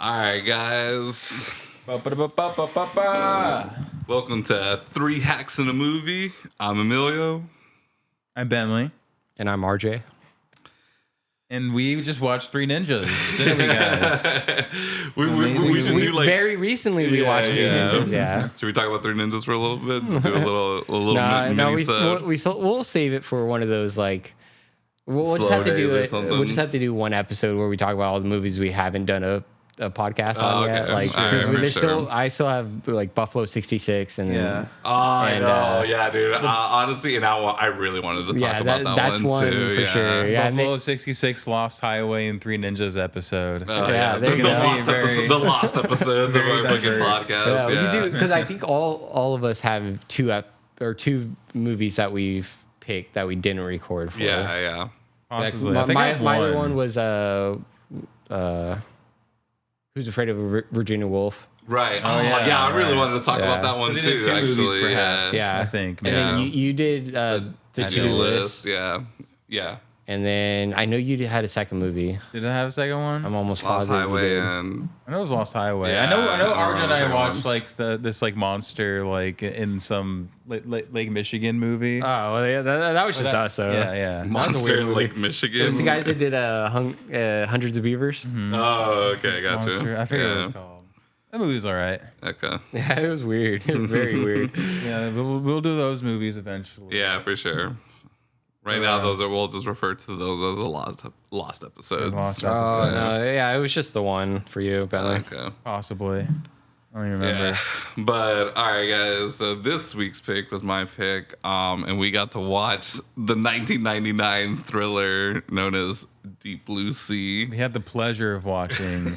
All right, guys. Welcome to Three Hacks in a Movie. I'm Emilio. I'm Bentley. And I'm RJ. And we just watched Three Ninjas, didn't we, guys? we should do like very recently we watched Three Ninjas. Yeah. Should we talk about Three Ninjas for a little bit? Just do a little mini We'll save it for one of those like. We'll just have to do it. We'll just have to do one episode where we talk about all the movies we haven't done a podcast on yet. Like, because I still have like Buffalo 66 and I know, yeah, dude. Honestly, and I really wanted to talk about that one too. For sure. Yeah, Buffalo 66, Lost Highway, and Three Ninjas episode. The lost episodes of our fucking podcast. Yeah, we can do because I think all of us have two movies that we've picked that we didn't record for. Yeah. Possibly. My other one was Who's Afraid of Virginia Woolf? Right. I really wanted to talk about that one too. Actually, perhaps, yeah. I think. And then you did the to-do list. Yeah. And then I know you had a second movie. Did I have a second one? I'm almost Lost positive. Highway and I know it was Lost Highway. Yeah, I know. RJ and I watched one. like this like monster like in some Lake Michigan movie. Oh, well, yeah, that was just us though. Yeah. Monster in Lake Michigan. It was the guys that did Hundreds of Beavers. Mm-hmm. Oh, okay, gotcha. Monster. I forget what it was called. That movie was all right. Okay. Yeah, it was weird. It was very weird. Yeah, we'll do those movies eventually. Yeah, for sure. Right now, we'll just refer to those as the lost episodes. Oh, no, yeah, it was just the one for you, Bentley. Okay. Possibly. I don't even remember. Yeah. But all right, guys. So this week's pick was my pick, and we got to watch the 1999 thriller known as Deep Blue Sea. We had the pleasure of watching.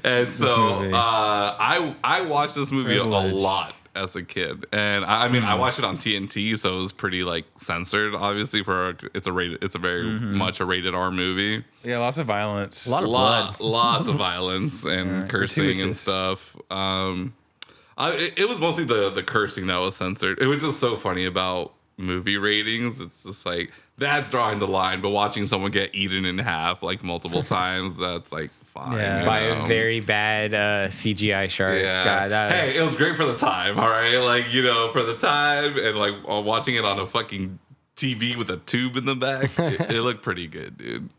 And so I watched this movie a lot as a kid, and I mean I watched it on TNT, so it was pretty like censored, obviously. It's a very much a rated R movie. Yeah, lots of violence, a lot of blood, lots of violence and cursing and stuff. It was mostly the cursing that was censored. It was just so funny about movie ratings. It's just like that's drawing the line, but watching someone get eaten in half like multiple times, that's like fine. Yeah. By a very bad CGI shark. Yeah. God, hey, it was great for the time, all right? Like, for the time and like watching it on a fucking TV with a tube in the back, it looked pretty good, dude.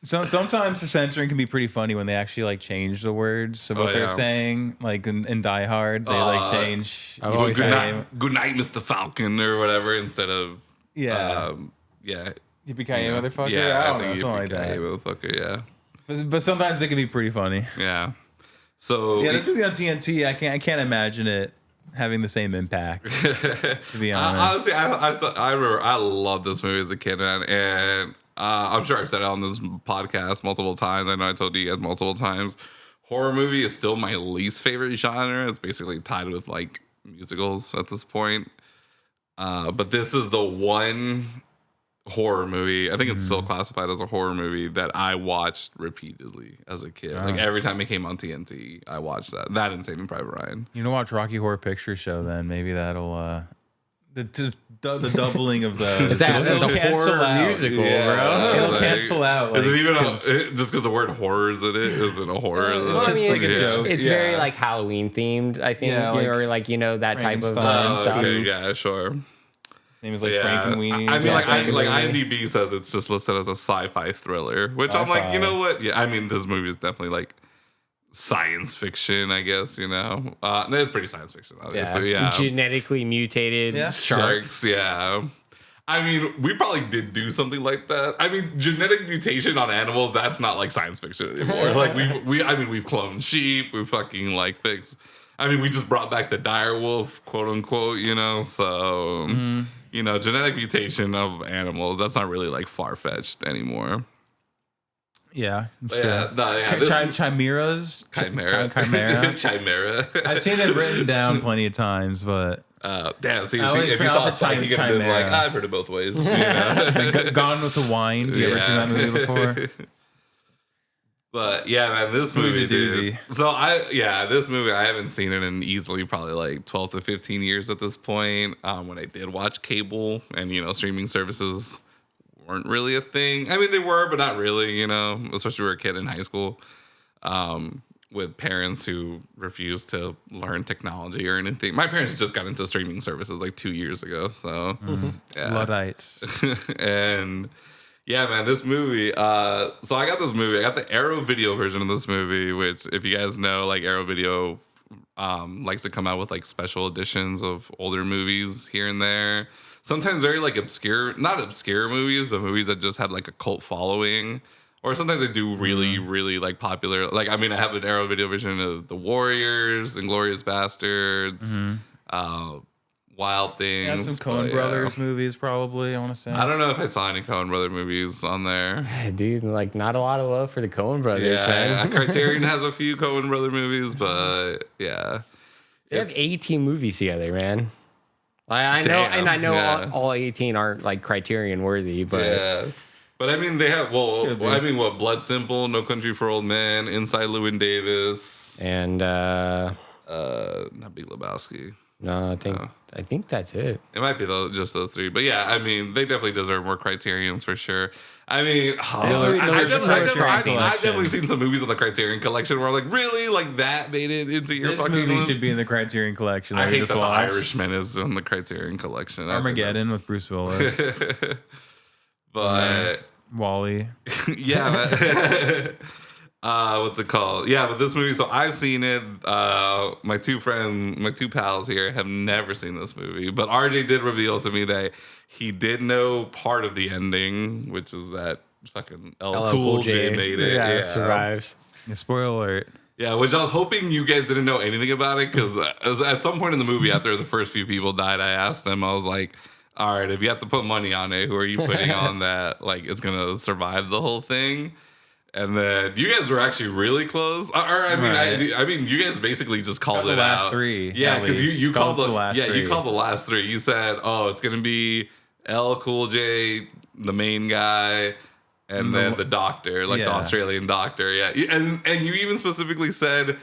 So sometimes the censoring can be pretty funny when they actually like change the words of what they're saying. Like in Die Hard, they like change. Good night, Mr. Falcon, or whatever, instead of yippee-ki-yay, motherfucker. Yeah, I don't know, something like that. Motherfucker, yeah. But sometimes it can be pretty funny. Yeah. So this movie on TNT, I can't imagine it having the same impact. To be honest, honestly, I remember I loved this movie as a kid, man, and I'm sure I've said it on this podcast multiple times. I know I told you guys multiple times. Horror movie is still my least favorite genre. It's basically tied with like musicals at this point. But this is the one horror movie, I think it's still classified as a horror movie, that I watched repeatedly as a kid. Like every time it came on TNT, I watched that and Saving Private Ryan. Watch Rocky Horror Picture Show, then maybe that'll the doubling of those. That's a horror musical, bro. It'll cancel out. Is it even just because the word horror is in it? Is it a horror? Well, I mean, it's like a joke. It's very like Halloween themed, I think, or like that type of stuff. Okay, yeah, sure. Same as like Frankenweenie. I mean, like IMDb says it's just listed as a sci-fi thriller, which I'm like, you know what? Yeah, I mean, this movie is definitely like science fiction, I guess. No, it's pretty science fiction, obviously. Yeah. Genetically mutated sharks. Yeah. I mean, we probably did do something like that. I mean, genetic mutation on animals, that's not like science fiction anymore. Like we've cloned sheep, we fucking like fixed. I mean, we just brought back the dire wolf, quote unquote, so genetic mutation of animals, that's not really like far-fetched anymore. Yeah. Chimeras. Chimera. I've seen it written down plenty of times, but damn. So if you saw it type, you could have been like, I've heard it both ways. Gone with the Wind. You ever seen that movie before? But yeah, man, this movie, dude. So this movie, I haven't seen it in easily probably like 12 to 15 years at this point. When I did watch cable and streaming services weren't really a thing. I mean, they were, but not really. Especially when we were a kid in high school. with parents who refuse to learn technology or anything. My parents just got into streaming services like 2 years ago, so yeah. Luddites. And yeah, man, this movie. So I got this movie. I got the Arrow Video version of this movie, which, if you guys know, like Arrow Video likes to come out with like special editions of older movies here and there. Sometimes very like obscure, not obscure movies, but movies that just had like a cult following. Or sometimes they do really, really like popular. Like, I mean, I have an Arrow Video version of The Warriors, Inglourious Bastards, Wild Things. Yeah, some Coen Brothers movies, probably. I want to say. I don't know if I saw any Coen Brother movies on there. Dude, like not a lot of love for the Coen Brothers. Yeah, man. Criterion has a few Coen Brother movies, but yeah, they have 18 movies together, man. I know, and I know all 18 aren't like Criterion worthy, but. Yeah. But I mean, they have, what, Blood Simple, No Country for Old Men, Inside Llewyn Davis. And, not Big Lebowski. No, I think that's it. It might be just those three. But yeah, I mean, they definitely deserve more Criterions for sure. I mean, I've definitely seen some movies on the Criterion Collection where I'm like, really? Like that made it into your this fucking movie list? Should be in the Criterion Collection. I hate that The Irishman is in the Criterion Collection. Armageddon with Bruce Willis. But Wally. Yeah. What's it called? Yeah, but this movie, so I've seen it. My two pals here have never seen this movie, but RJ did reveal to me that he did know part of the ending, which is that fucking LL Cool J made it. Yeah, survives. Yeah, spoiler alert. Yeah, which I was hoping you guys didn't know anything about it, because at some point in the movie, after the first few people died, I asked them, I was like, all right, if you have to put money on it, who are you putting on that like is gonna survive the whole thing? And then you guys were actually really close. I mean, you guys basically just called it the last out. three. Yeah, because you called the last three. You called the last three. You said, oh, it's gonna be L Cool J, the main guy, and then the doctor, like the Australian doctor. Yeah, and you even specifically said,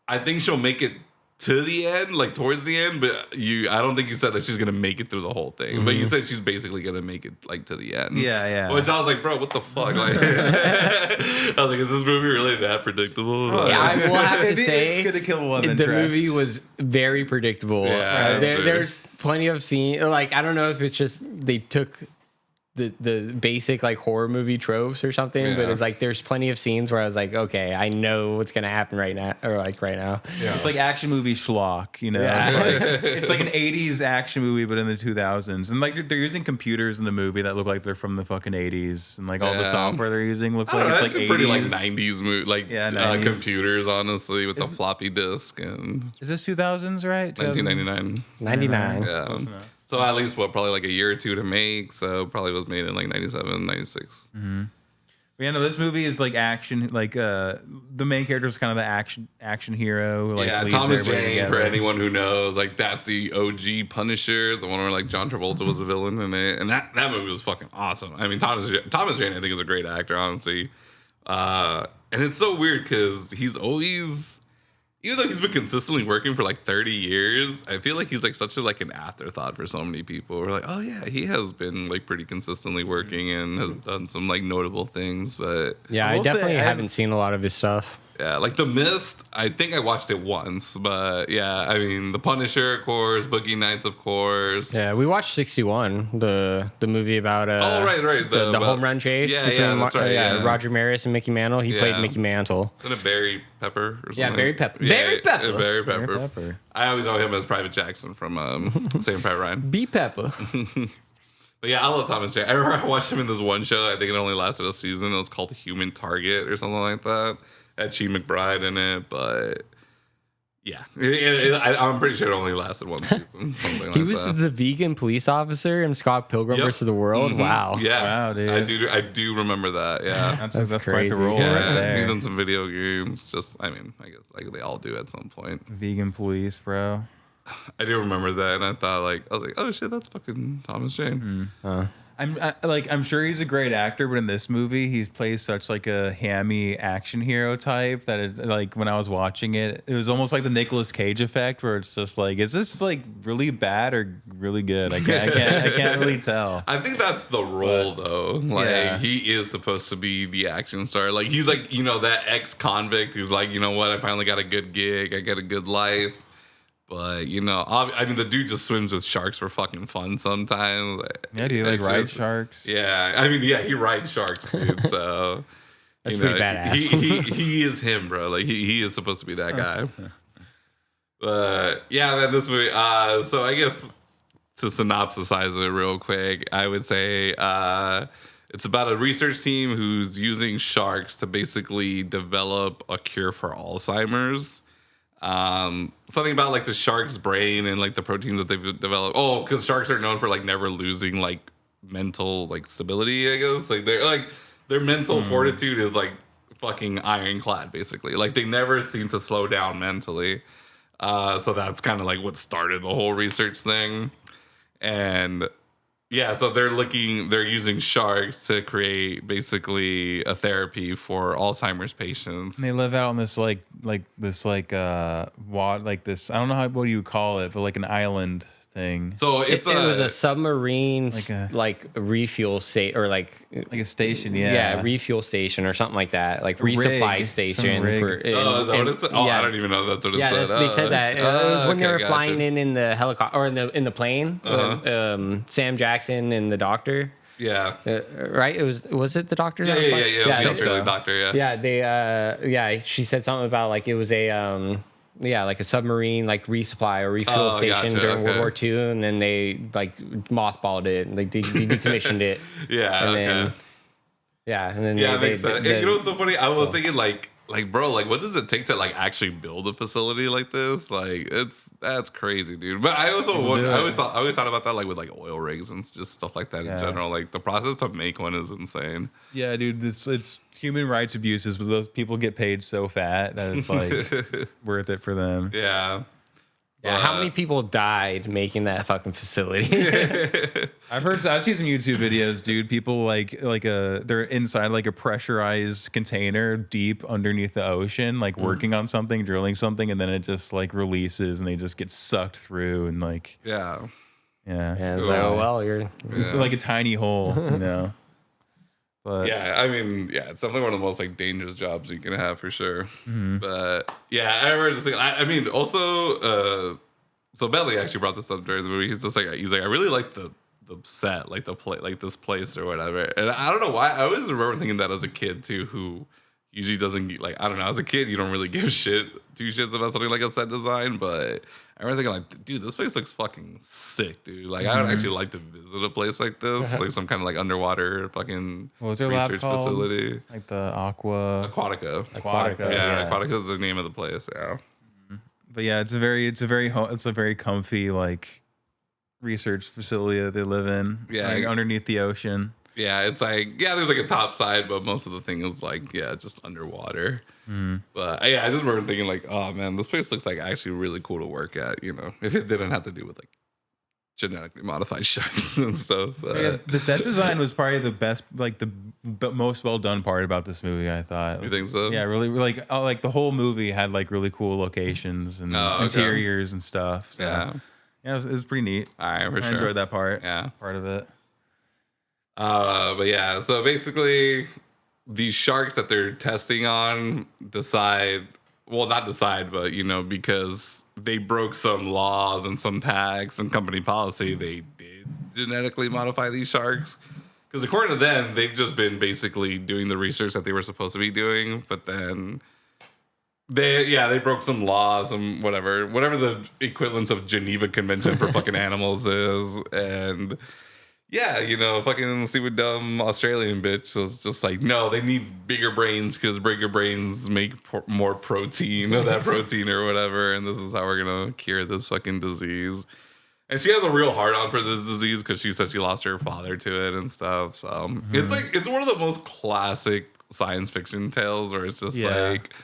I think she'll make it to the end, like towards the end, but I don't think you said that she's gonna make it through the whole thing. But you said she's basically gonna make it like to the end. Yeah. Which I was like, bro, what the fuck? Like, I was like, is this movie really that predictable? Yeah, I will have to say, it's good to kill love the interest. movie was very predictable. Yeah, there's plenty of scenes. Like, I don't know if it's just they took the basic like horror movie tropes or something, but it's like there's plenty of scenes where I was like, okay, I know what's gonna happen right now. Yeah. It's like action movie schlock, you know. Yeah. It's like an 80s action movie, but in the 2000s, and like they're using computers in the movie that look like they're from the fucking 80s, and like all the software they're using looks like it's like 80s. Pretty like 90s movie, like 90s. Computers, honestly, with the floppy disk. And is this 2000s, right? 1999. 99. Yeah. So at least probably like a year or two to make. So probably was made in like 97, 96. Mm-hmm. But yeah, no, this movie is like action. Like the main character is kind of the action hero. Like Thomas Jane, for anyone who knows, like that's the OG Punisher, the one where like John Travolta was a villain in it, and that movie was fucking awesome. I mean, Thomas Jane, I think, is a great actor, honestly. And it's so weird because he's always, even though he's been consistently working for like 30 years, I feel like he's like such an afterthought for so many people. We're like, oh yeah, he has been like pretty consistently working and has done some like notable things. But yeah, I definitely haven't seen a lot of his stuff. Yeah, like The Mist, I think I watched it once, but yeah, I mean, The Punisher, of course, Boogie Nights, of course. Yeah, we watched 61, the movie about right, the home run chase between Roger Maris and Mickey Mantle. He played Mickey Mantle. Isn't it Barry Pepper or something? Yeah, Barry Pepper. Barry Pepper. I always know him as Private Jackson from Saving Private Ryan. B. Pepper. But yeah, I love Thomas Jane. I remember I watched him in this one show. I think it only lasted a season. It was called Human Target or something like that. Had Sheen McBride in it, but yeah, I'm pretty sure it only lasted one season. He was the vegan police officer in Scott Pilgrim versus the World. Mm-hmm. Wow. Yeah. Wow, dude. I do remember that. Yeah. That's quite crazy. the role right there. He's in some video games. I guess like they all do at some point. Vegan police, bro. I do remember that, and I was like, oh shit, that's fucking Thomas Jane. I'm sure he's a great actor, but in this movie, he plays such like a hammy action hero type that it, like when I was watching it, it was almost like the Nicolas Cage effect, where it's just like, is this like really bad or really good? I can't really tell. I think that's the role though. Like he is supposed to be the action star. Like he's like that ex-convict who's like, you know what? I finally got a good gig. I get a good life. But, I mean, the dude just swims with sharks for fucking fun sometimes. Yeah, do you like ride sharks? Yeah. I mean, yeah, he rides sharks, dude. So, that's pretty badass. He is him, bro. Like, he is supposed to be that guy. But, yeah, man, this movie. So, I guess to synopsisize it real quick, I would say it's about a research team who's using sharks to basically develop a cure for Alzheimer's. Something about like the shark's brain and like the proteins that they've developed. Oh, because sharks are known for like never losing like mental like stability, I guess. Like their mental fortitude is like fucking ironclad, basically. Like they never seem to slow down mentally. So that's kind of like what started the whole research thing. And yeah, so they're using sharks to create basically a therapy for Alzheimer's patients. And they live out on this what do you call it, but like an island thing. So it was a submarine like a refuel station or like a station, refuel station or something like that, like resupply station. Is that what it said? Oh, I don't even know that's what it said. They said that it was when they were flying in the helicopter or in the plane. Sam Jackson and the doctor. Yeah. Right. Was it the doctor? Yeah. It was the Australian doctor. Yeah. Yeah. They. She said something about like it was a like a submarine like resupply or refuel station during World War II, and then they like mothballed it and they decommissioned it. Yeah. And then it makes sense. You know what's so funny? I was thinking like bro, like what does it take to like actually build a facility like this? Like that's crazy, dude. But I also I always thought about that like with like oil rigs and just stuff like that in general. Like the process to make one is insane. Yeah, dude, it's human rights abuses, but those people get paid so fat that it's like worth it for them. Yeah. Yeah, how many people died making that fucking facility? I've seen some YouTube videos, dude. People they're inside like a pressurized container deep underneath the ocean, like working on something, drilling something, and then it just like releases and they just get sucked through and like yeah. It's like, oh well, it's like a tiny hole, But yeah, I mean, it's definitely one of the most like dangerous jobs you can have for sure. But yeah, I remember just thinking, I mean, also, so Bentley actually brought this up during the movie. He's like, I really like the set, like the play, like this place or whatever. And I don't know why. I always remember thinking that as a kid too, who usually doesn't like, I don't know, as a kid you don't really give two shits about something like a set design, but I remember thinking like, dude, this place looks fucking sick, dude. Like I would actually like to visit a place like this, like some kind of like underwater fucking research facility, like the Aquatica. Yeah, Aquatica is the name of the place. Yeah, but yeah, it's a very comfy like research facility that they live in. Yeah, like, underneath the ocean. Yeah, it's like there's like a top side, but most of the thing is like just underwater. But I just remember thinking like, oh man, this place looks like actually really cool to work at. If it didn't have to do with like genetically modified sharks and stuff. The set design was probably the best, like the most well done part about this movie. I thought. You think so? Yeah, really, like the whole movie had like really cool locations and interiors and stuff. So, yeah, it was pretty neat. All right, I enjoyed that part. Yeah, part of it. But yeah, so basically these sharks that they're testing on not decide, but because they broke some laws and some pacts and company policy, they did genetically modify these sharks. Because according to them, they've just been basically doing the research that they were supposed to be doing, but then they broke some laws and whatever the equivalence of Geneva Convention for fucking animals is, and fucking stupid dumb Australian bitch was just like, no, they need bigger brains because bigger brains make more protein of that protein or whatever, and this is how we're gonna cure this fucking disease. And she has a real hard on for this disease because she said she lost her father to it and stuff. So it's one of the most classic science fiction tales where it's just like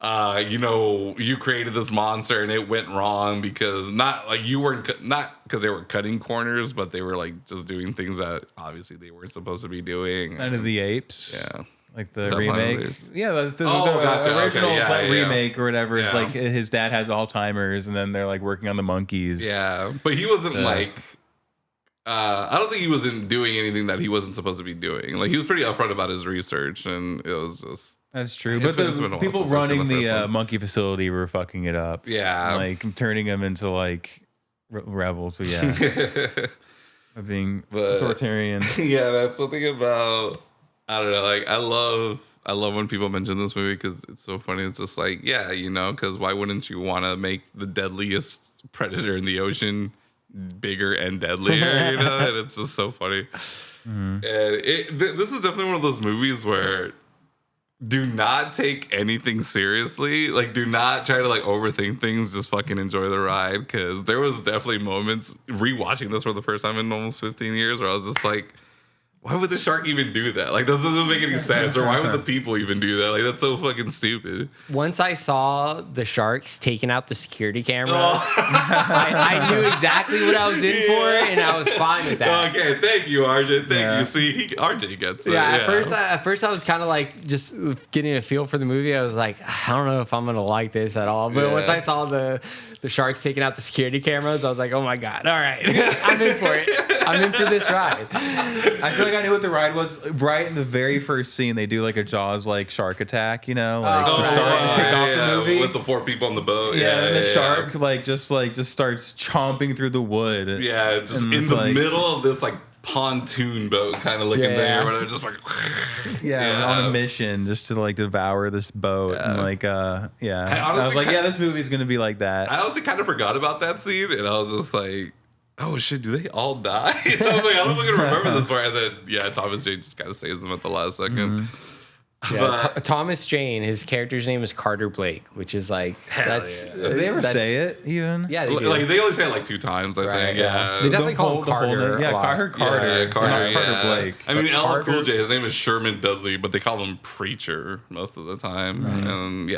you created this monster and it went wrong because not because they were cutting corners, but they were like just doing things that obviously they weren't supposed to be doing. Planet of the Apes. Yeah. Like the remake. Yeah, the gotcha. original remake yeah. or whatever. It's like his dad has Alzheimer's and then they're like working on the monkeys. Yeah. But he wasn't I don't think he wasn't doing anything that he wasn't supposed to be doing. Like he was pretty upfront about his research and it was just... That's true. But the people running the monkey facility were fucking it up. Yeah. Like turning them into like rebels. But yeah. Being authoritarian. Yeah, that's something about... I don't know. Like I love when people mention this movie because it's so funny. It's just like, yeah, because why wouldn't you want to make the deadliest predator in the ocean bigger and deadlier? And it's just so funny. Mm-hmm. And this is definitely one of those movies where do not take anything seriously. Like, do not try to like overthink things. Just fucking enjoy the ride. Because there was definitely moments rewatching this for the first time in almost 15 years where I was just like, why would the shark even do that? Like, that doesn't make any sense. Or why would the people even do that? Like, that's so fucking stupid. Once I saw the sharks taking out the security cameras, I knew exactly what I was in for, and I was fine with that. Okay, thank you, RJ. Thank you. See, RJ gets it. Yeah, at first I was kind of like just getting a feel for the movie. I was like, I don't know if I'm gonna like this at all. But once I saw the sharks taking out the security cameras, I was like, oh my god, all right, I'm in for it. I'm in for this ride. I feel like I knew what the ride was right in the very first scene. They do like a Jaws like shark attack, kick off the movie with the 4 people on the boat. And the shark just starts chomping through the wood. Yeah, just in the middle of this like pontoon boat kind of looking thing or whatever, just like on a mission just to like devour this boat and I was like, this movie's gonna be like that. I honestly kind of forgot about that scene and I was just like, oh shit, do they all die? I was like, I don't know if I'm gonna remember this part. And then Thomas Jane just kind of saves them at the last second. Mm-hmm. Yeah, Thomas Jane, his character's name is Carter Blake, which is like Did they ever say it even? Yeah, they do. Like they only say it like 2 times, I think. Yeah, they definitely call him Carter. Carter. Carter Blake. I mean, LL Cool J, his name is Sherman Dudley, but they call him Preacher most of the time. Right. And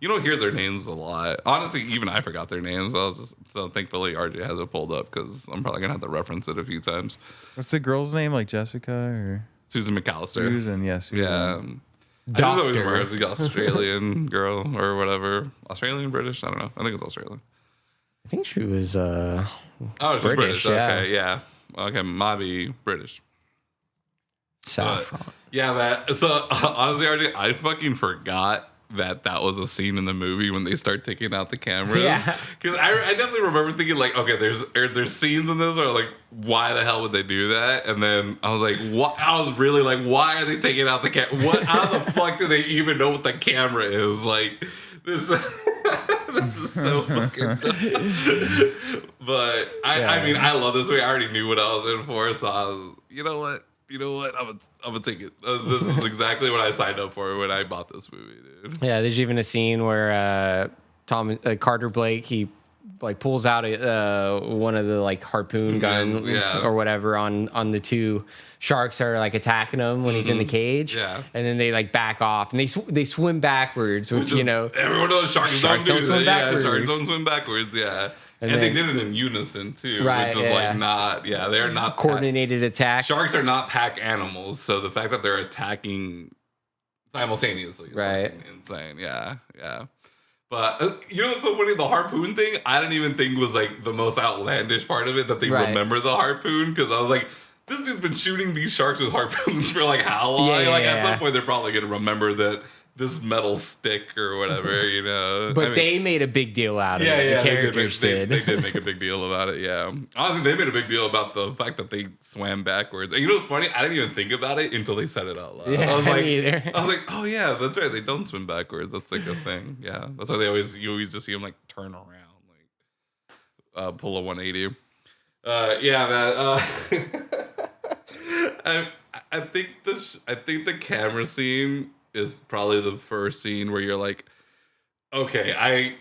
you don't hear their names a lot. Honestly, even I forgot their names. So thankfully RJ has it pulled up because I'm probably gonna have to reference it a few times. What's the girl's name? Like Jessica or Susan McAllister? Susan. Yeah. I just always remember it's the Australian girl or whatever. Australian, British? I don't know. I think it's Australian. I think she was she's British. Okay, yeah. Okay, might be British. Saffron. So honestly, RJ, I fucking forgot that was a scene in the movie when they start taking out the cameras. Yeah. Because I definitely remember thinking like, okay, there's scenes in this where like, why the hell would they do that? And then I was like, what? I was really like, why are they taking out the camera? How the fuck do they even know what the camera is? Like, this is so fucking dumb. But I mean, I love this movie. I already knew what I was in for, so I was, you know what? I'm gonna take it. This is exactly what I signed up for when I bought this movie, dude. Yeah, there's even a scene where Carter Blake, he like pulls out one of the like harpoon guns or whatever on the 2 sharks are like attacking him when he's in the cage. Yeah, and then they like back off and they swim backwards, which everyone knows sharks don't swim backwards. Sharks don't swim backwards. Yeah. And they did it in unison too, which is like they're not coordinated attack. Sharks are not pack animals, so the fact that they're attacking simultaneously is insane. Yeah. But what's so funny? The harpoon thing, I didn't even think was like the most outlandish part of it, that they remember the harpoon, because I was like, this dude's been shooting these sharks with harpoons for like how long? At some point they're probably gonna remember that this metal stick or whatever, But they made a big deal out of it. The characters did. They did make a big deal about it, yeah. Honestly, they made a big deal about the fact that they swam backwards. And what's funny? I didn't even think about it until they said it out loud. Yeah, I was like, like, oh yeah, that's right. They don't swim backwards. That's like a thing. Yeah. That's why you always just see them like turn around, like pull a 180. I think the camera scene is probably the first scene where you're like, okay,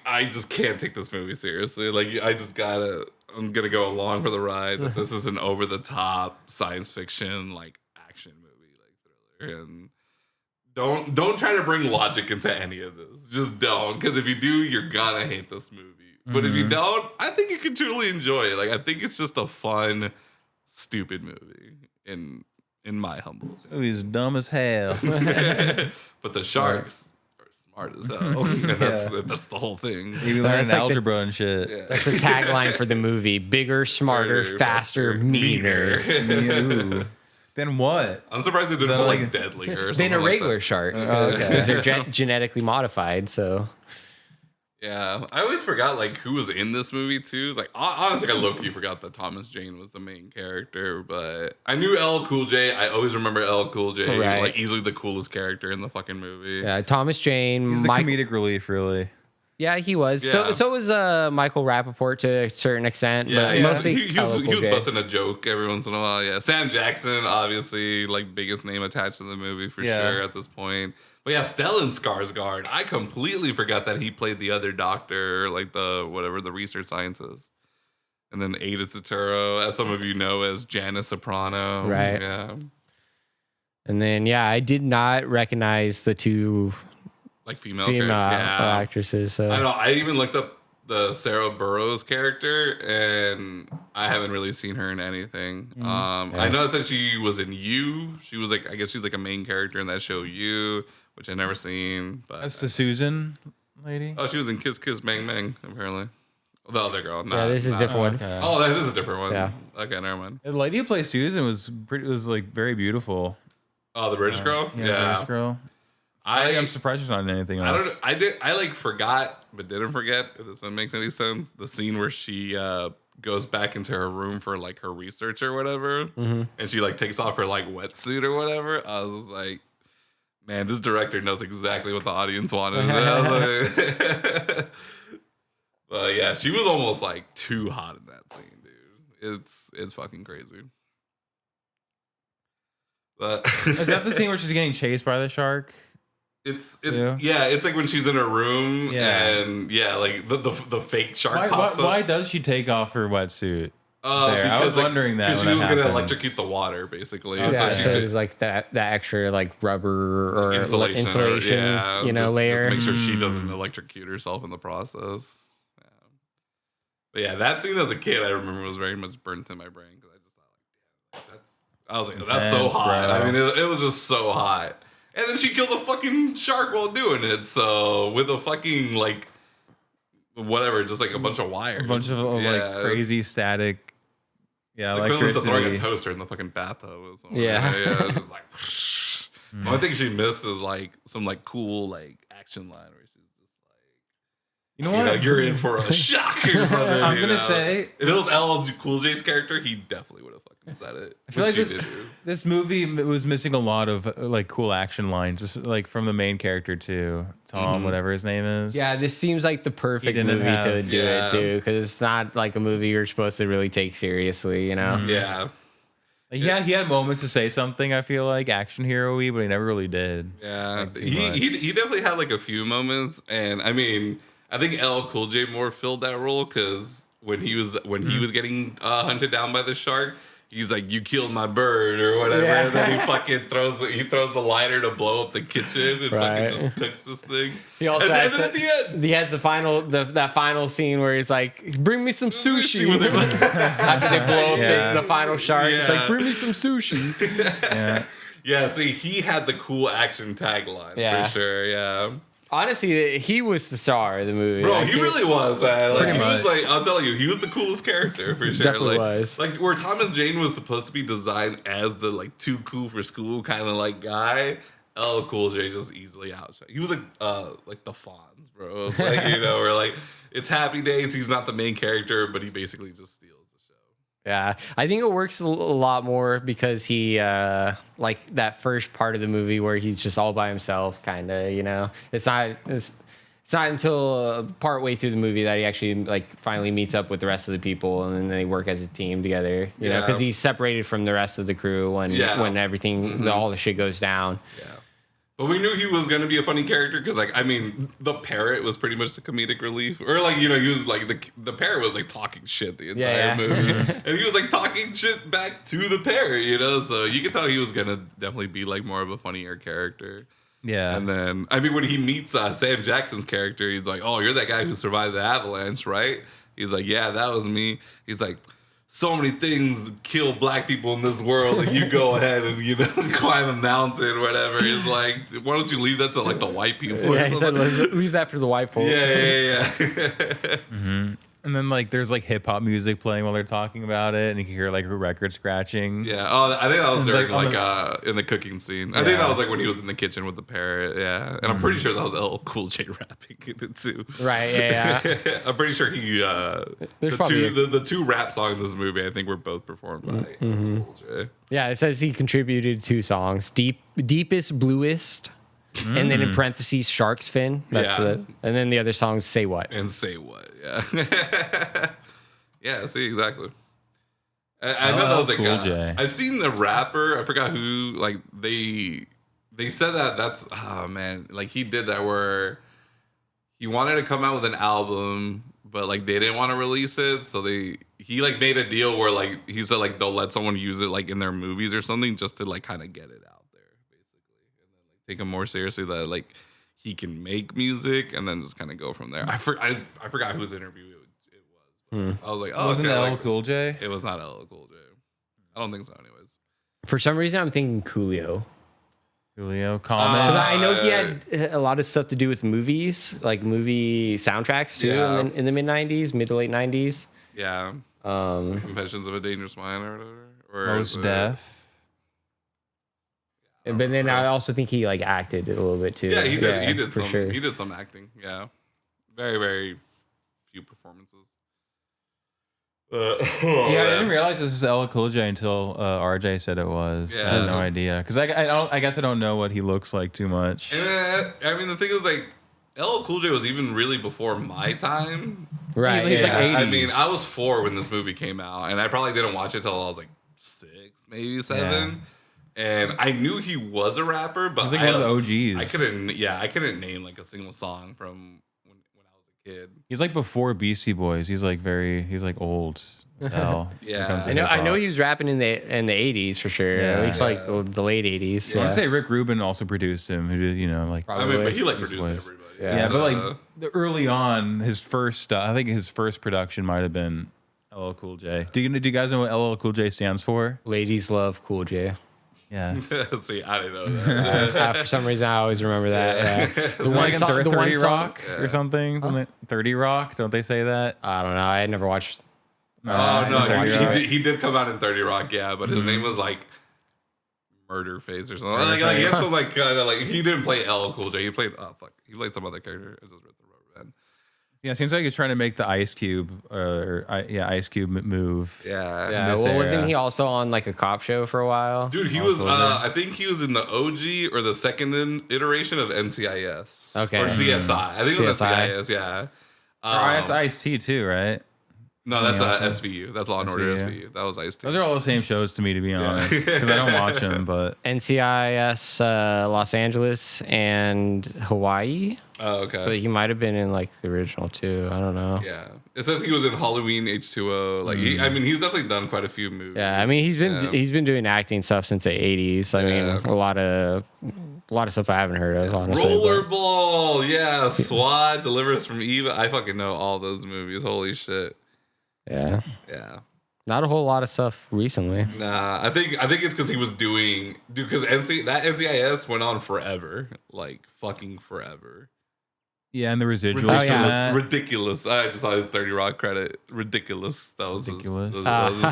I just can't take this movie seriously. Like, I'm gonna go along for the ride. That this is an over the top science fiction like action movie, like thriller, and don't try to bring logic into any of this. Just don't, because if you do, you're gonna hate this movie. But if you don't, I think you can truly enjoy it. Like, I think it's just a fun, stupid movie. In my humble opinion. He's dumb as hell. But the sharks are smart as hell. And that's the whole thing. Even learning algebra and shit. Yeah. That's the tagline for the movie. Bigger, smarter, faster, meaner. Then what? I'm surprised they didn't put like deadlier or something. Than a regular shark. Because they're genetically modified, so. Yeah, I always forgot like who was in this movie too. Like honestly, I low-key forgot that Thomas Jane was the main character, but I knew LL Cool J. I always remember LL Cool J, like easily the coolest character in the fucking movie. Yeah, Thomas Jane. He's the comedic relief, really. Yeah, he was. Yeah. So was Michael Rappaport to a certain extent. Yeah, but mostly he was busting a joke every once in a while. Yeah, Sam Jackson, obviously, like biggest name attached to the movie for sure at this point. But yeah, Stellan Skarsgård, I completely forgot that he played the other doctor, like the research scientist. And then Ada Turturro, as some of you know, as Janice Soprano. Right. Yeah. And then, I did not recognize the two like female actresses. So. I don't know. I even looked up the Sarah Burrows character, and I haven't really seen her in anything. I noticed that she was in You. She was like, I guess she's like a main character in that show You, which I never seen. But that's the Susan lady. Oh, she was in Kiss Kiss Bang Bang apparently. The other girl. This is a different one. Okay. Oh, that is a different one. Yeah. Okay, never mind. The lady who plays Susan was like very beautiful. Oh, the British girl. Yeah, the British girl. I'm surprised she's not in anything else. I like forgot, but didn't forget. If this one makes any sense. The scene where she goes back into her room for like her research or whatever, and she like takes off her like wetsuit or whatever. I was like, man, this director knows exactly what the audience wanted. But yeah, she was almost like too hot in that scene, dude. It's fucking crazy. But is that the scene where she's getting chased by the shark? It's like when she's in her room and like the fake shark pops up. Why does she take off her wetsuit? Because I was wondering that because she was gonna electrocute the water, basically. So it was like that extra like rubber or insulation, layer. Just to make sure she doesn't electrocute herself in the process. Yeah. But yeah, that scene as a kid, I remember was very much burnt in my brain because I just thought, that's so hot. Bro. I mean, it was just so hot. And then she killed a fucking shark while doing it. So with a fucking like whatever, just like a bunch of wires, a bunch of like crazy static. Yeah, like equivalent to throwing a toaster in the fucking bathtub or something. Yeah, it's just like. The only thing she missed is like some like cool like action line where she's just like, you know what, you're in for a shock or something. I'm gonna say if it was LL Cool J's character, he definitely would have fucking said it. I feel like this movie was missing a lot of like cool action lines, just like from the main character too, Tom, whatever his name is. Yeah, this seems like the perfect movie to do it too, because it's not like a movie you're supposed to really take seriously, you know? Yeah. Yeah, he had moments to say something, I feel like, action hero-y, but he never really did. Yeah, like, he definitely had like a few moments, and I mean, I think LL Cool J more filled that role because when he was getting hunted down by the shark, he's like, "You killed my bird" or whatever, and then he fucking throws the lighter to blow up the kitchen and fucking just cooks this thing. He also at the end, he has that final scene where he's like, "Bring me some sushi." After they blow up the final shark, it's like, "Bring me some sushi." Yeah. See, he had the cool action tagline for sure. Yeah. Honestly, he was the star of the movie. Bro, like, he really was, man. Like, he was like, I'll tell you, he was the coolest character for sure. Definitely like, was. Like, where Thomas Jane was supposed to be designed as the like too cool for school kind of like guy, LL Cool J just easily outshone. He was like the Fonz, bro. Like, where like it's Happy Days. He's not the main character, but he basically just steals. Yeah, I think it works a lot more because he, like that first part of the movie where he's just all by himself, kind of, It's not until part way through the movie that he actually like finally meets up with the rest of the people, and then they work as a team together, you know, because he's separated from the rest of the crew when everything, all the shit goes down. Yeah. But we knew he was going to be a funny character because, like, I mean, the parrot was pretty much the comedic relief. Or, like, he was, like, the parrot was, like, talking shit the entire movie. And he was, like, talking shit back to the parrot, So you could tell he was going to definitely be, like, more of a funnier character. Yeah. And then, I mean, when he meets Sam Jackson's character, he's like, "Oh, you're that guy who survived the avalanche, right?" He's like, "Yeah, that was me." He's like, "So many things kill black people in this world, and you go ahead and climb a mountain, whatever." He's like, "Why don't you leave that to like the white people?" Yeah, he said, "Leave that for the white folk." Yeah. Mm-hmm. And then like there's like hip hop music playing while they're talking about it, and you can hear like her record scratching. Yeah. Oh, I think that was during like in the cooking scene. I think that was like when he was in the kitchen with the parrot. Yeah, and I'm pretty sure that was LL Cool J rapping in it too. Right. Yeah. I'm pretty sure he. The two rap songs in this movie, I think, were both performed by LL Cool J. Yeah. It says he contributed 2 songs: Deepest, Bluest. And then in parentheses, Shark's Fin. That's it. And then the other songs, Say What. And Say What, yeah. Yeah, see, exactly. I know that was like, Cool I've seen the rapper, I forgot who, like, they said that's, oh man, like he did that where he wanted to come out with an album, but like they didn't want to release it. So he like made a deal where like, he said like they'll let someone use it like in their movies or something just to like kind of get it out. Take him more seriously that like he can make music and then just kind of go from there. I forgot whose interview it was. But I was like, oh, wasn't LL Cool J? It was not LL Cool J. I don't think so. Anyways, for some reason, I'm thinking Coolio. Comment. I know he had a lot of stuff to do with movies, like movie soundtracks too, in the mid '90s, mid to late '90s. Yeah. Confessions of a Dangerous Mind or whatever. Or Most Def. But then I also think he like acted a little bit too. Yeah, he did. He did for some. sure. He did some acting. Yeah, very very few performances. I didn't realize this was LL Cool J until RJ said it was. Yeah. I had no idea because I guess I don't know what he looks like too much. And, I mean, the thing was like, LL Cool J was even really before my time. Right. He's like 80s. I mean, I was 4 when this movie came out, and I probably didn't watch it till I was like 6, maybe 7. Yeah. And I knew he was a rapper, but he's like one of the OGs. I couldn't name like a single song from when I was a kid. He's like before Beastie Boys. He's like old. Yeah, I know he was rapping in the 80s for sure. Yeah. At least like the late 80s. Yeah. I would say Rick Rubin also produced him. Who did like? Probably. I mean, but he like produced everybody. Yeah, but like early on, his first I think his first production might have been LL Cool J. Do you guys know what LL Cool J stands for? Ladies love Cool J. Yeah. See, I didn't know that. For some reason, I always remember that. Yeah. The one song, 30 Rock or something. 30 Rock, don't they say that? I don't know. I had never watched. No, he did come out in 30 Rock, yeah, but his name was like Murder Face or something. Like he had some like kind of like he didn't play LL Cool J. He played some other character. It was just the Rubber Band. Yeah, it seems like he's trying to make the Ice Cube Ice Cube move. Yeah. Well, wasn't he also on like a cop show for a while? Dude, he was. I think he was in the OG or the second iteration of NCIS. Okay. Or CSI. I think it was NCIS. Yeah. That's Ice-T too, right? No, that's SVU. That's Law and Order SVU. That was Ice-T. Those are all the same shows to me, to be honest, because I don't watch them. But NCIS, Los Angeles and Hawaii. Oh, okay. But he might have been in like the original too. I don't know. Yeah, it says he was in Halloween H2O. Like, he's definitely done quite a few movies. Yeah, I mean, he's been doing acting stuff since the '80s. I mean, a lot of stuff I haven't heard of. Honestly, Rollerball, yeah, SWAT, Deliver Us from Evil. I fucking know all those movies. Holy shit. Yeah. Not a whole lot of stuff recently. Nah, I think it's because he was because NCIS went on forever, like fucking forever. Yeah, and the residuals. Ridiculous. I just saw his 30 Rock credit. Ridiculous. That was his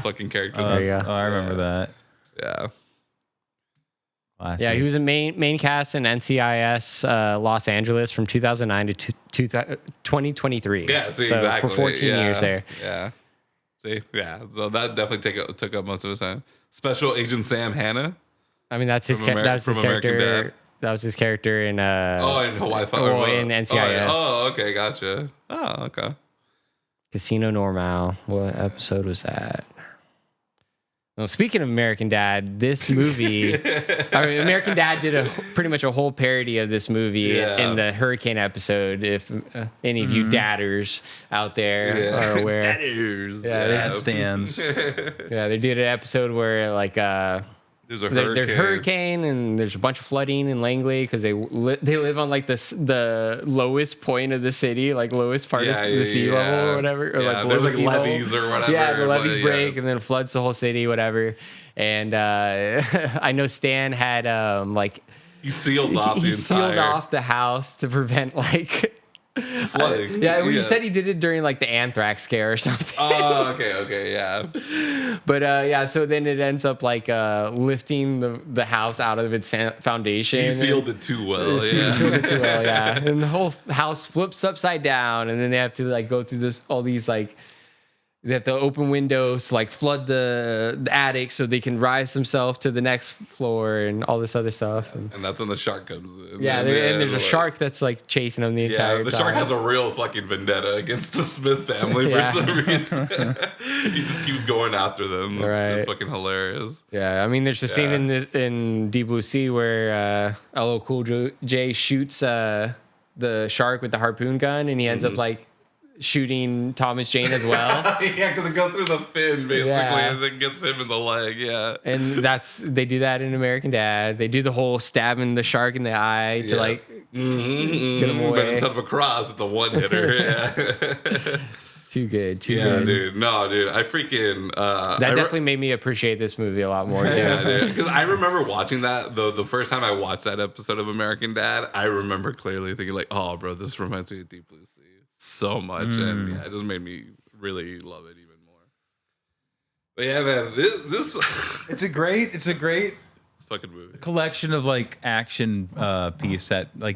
fucking character. I remember that. Yeah. Classic. Yeah, he was a main cast in NCIS Los Angeles from 2009 to 2023. Yeah, see, exactly. For 14 years there. Yeah. See, yeah. So that definitely took up most of his time. Special Agent Sam Hanna. I mean, that's his character. That was his character in in Hawaii. In NCIS. Oh, okay, gotcha. Oh, okay. Casino Normal. What episode was that? Well, speaking of American Dad, this movie, American Dad did pretty much a whole parody of this movie in the Hurricane episode. If any of you dadders out there are aware, dadders, dad stands. Yeah, they did an episode where like they There's hurricane and there's a bunch of flooding in Langley because they live on like the lowest point of the city, like lowest part of the sea level or whatever, or like below there's sea levees level. or whatever. Yeah, the levees break and then it floods the whole city, whatever. And I know Stan had he sealed off the house to prevent like flooding. He said he did it during like the anthrax scare or something. Oh, okay, yeah. But so then it ends up like lifting the house out of its foundation. He sealed it too well. Sealed it too well, yeah. And the whole house flips upside down, and then they have to like go through all these like. They have to open windows to like flood the attic so they can rise themselves to the next floor and all this other stuff. And that's when the shark comes in. Yeah, and there's a shark that's like chasing them the entire time. The shark has a real fucking vendetta against the Smith family for some reason. He just keeps going after them. It's fucking hilarious. Yeah, I mean, there's a scene in Deep Blue Sea where LL Cool J shoots the shark with the harpoon gun, and he ends up like shooting Thomas Jane as well. Yeah, because it goes through the fin basically, and then gets him in the leg. Yeah, and they do that in American Dad. They do the whole stabbing the shark in the eye to like get him away. But instead of a cross, it's a one hitter. Yeah. Too good. Dude. No, dude. I freaking that definitely made me appreciate this movie a lot more too. Yeah, dude. Because I remember watching that the first time I watched that episode of American Dad. I remember clearly thinking like, oh, bro, this reminds me of Deep Blue Sea so much, and it just made me really love it even more. But yeah, man, this it's a great fucking movie collection of like action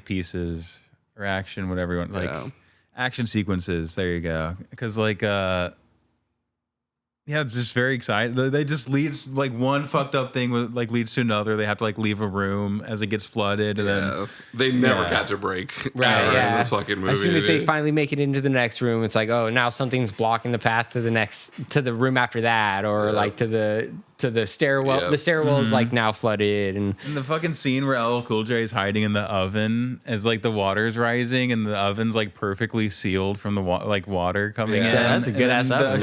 pieces or action whatever you want action sequences. There you go. Because like it's just very exciting. They just leads like one fucked up thing with like leads to another. They have to like leave a room as it gets flooded, and then they never catch a break. Right? In this fucking movie. As soon as they finally make it into the next room, it's like, oh, now something's blocking the path to the room after that, or like to the stairwell. Yeah. The stairwell is like now flooded, and the fucking scene where LL Cool J is hiding in the oven as like the water's rising, and the oven's like perfectly sealed from the water coming in. Yeah, that's a good ass oven.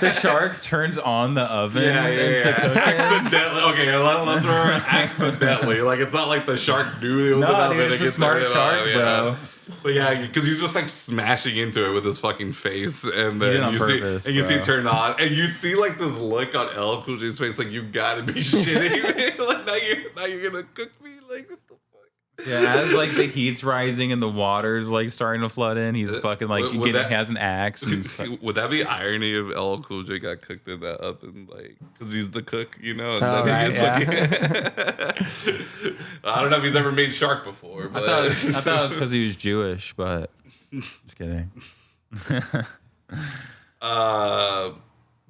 The shark turns on the oven to cook accidentally. Okay, let's remember accidentally. Like it's not like the shark knew it was an oven. It's a smart shark, bro. But yeah, because he's just like smashing into it with his fucking face, and then you see it turn on, and you see like this look on LL Cool J's face, like you gotta be shitting me. Like now you're gonna cook me, like what the fuck? Yeah, as like the heat's rising and the water's like starting to flood in, he's fucking like has an axe. And would that be irony if LL Cool J got cooked in that oven, like because he's the cook, you know? And then he gets fucking. I don't know if he's ever made shark before. But I thought it was because he was Jewish, but just kidding.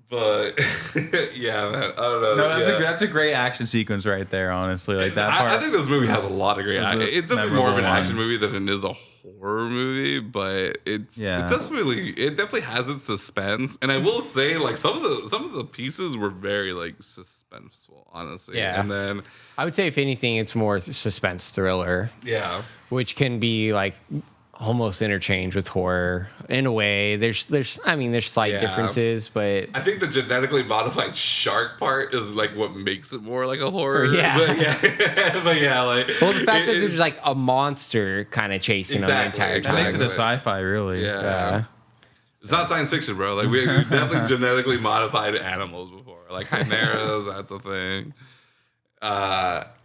But yeah, man, I don't know. No, that's a great action sequence right there. Honestly, like that part. I think this movie has a lot of great action. It's definitely more of an action movie than it is a horror movie, but it definitely has its suspense. And I will say, like some of the pieces were very like suspenseful, honestly. Yeah. And then I would say, if anything, it's more suspense thriller. Yeah. Which can be like almost interchanged with horror in a way. There's slight differences, but I think the genetically modified shark part is like what makes it more like a horror. Yeah. But like well, the fact that there's like a monster kind of chasing them the entire time. That makes it a sci-fi, really. Yeah. It's not science fiction, bro. Like we definitely genetically modified animals before, like chimeras. That's a thing.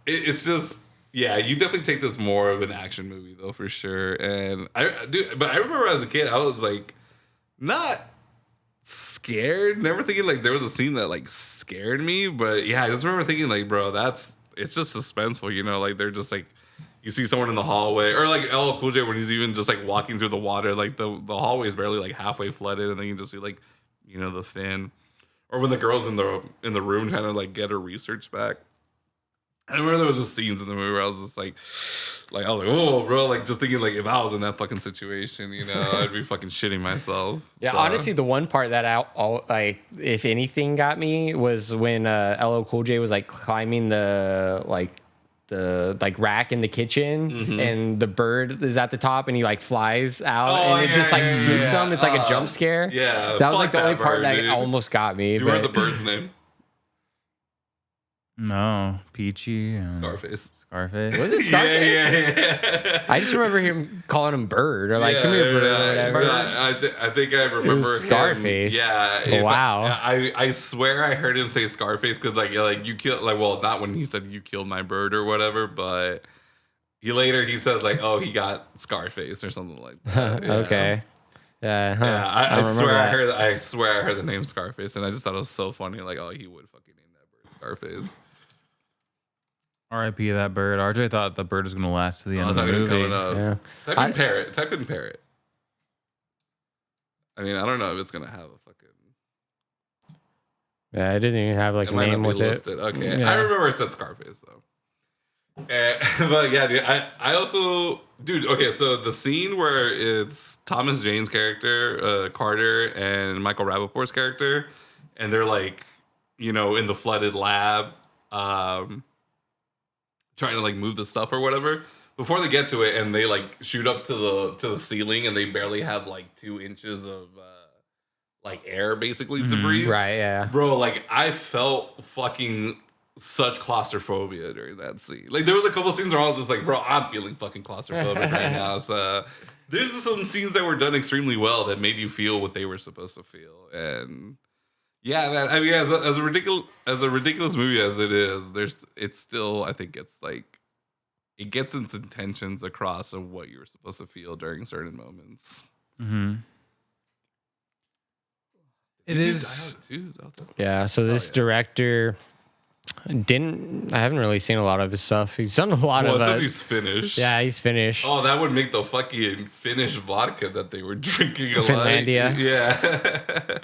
It's just. Yeah, you definitely take this more of an action movie though, for sure. And I remember as a kid, I was like not scared, never thinking like there was a scene that like scared me. But yeah, I just remember thinking like, bro, it's just suspenseful, you know, like they're just like you see someone in the hallway, or like LL Cool J when he's even just like walking through the water, like the hallway is barely like halfway flooded, and then you just see like, you know, the fin, or when the girl's in the room trying to like get her research back. I remember there was just scenes in the movie where I was just like I was like, oh, bro, like just thinking like if I was in that fucking situation, you know, I'd be fucking shitting myself. Yeah, so. Honestly, the one part that if anything got me was when LL Cool J was like climbing the rack in the kitchen, and the bird is at the top, and he like flies out, and it just like spooks him. It's like a jump scare. Yeah, that was like the only part that almost got me. Do you remember the bird's name? No, Peachy. Scarface. Was it Scarface? Yeah. I just remember him calling him Bird or like, come here, Bird, or whatever. I think I remember Scarface. Yeah. Wow. I swear I heard him say Scarface because like you killed not when he said you killed my bird or whatever, but he says like, oh, he got Scarface or something like that. Yeah. Okay. Yeah. Huh. Yeah. I swear I heard the name Scarface, and I just thought it was so funny. Like, oh, he would fucking name that bird Scarface. R.I.P. that bird. RJ thought the bird was going to last to the end of the movie. Yeah. Type in parrot. I mean, I don't know if it's going to have a fucking... Yeah, it doesn't even have like a name with listed. Okay. Yeah. I remember it said Scarface, though. But yeah, dude, I also... Dude, okay, so the scene where it's Thomas Jane's character, Carter, and Michael Rappaport's character, and they're like, in the flooded lab... trying to like move the stuff or whatever before they get to it, and they like shoot up to the ceiling, and they barely have like 2 inches of like air basically to breathe. Right, yeah. Bro, like I felt fucking such claustrophobia during that scene. Like there was a couple scenes where I was just like, bro, I'm feeling fucking claustrophobic right now. So there's just some scenes that were done extremely well that made you feel what they were supposed to feel. And yeah, man. I mean, as a ridiculous movie as it is, it's still, I think it's like it gets its intentions across of what you're supposed to feel during certain moments. Mm-hmm. It is. Yeah. So this director I haven't really seen a lot of his stuff. He's done a lot of. Well, it says he's Finnish. Yeah, he's Finnish. Oh, that would make the fucking Finnish vodka that they were drinking a Finlandia. Lot. Yeah.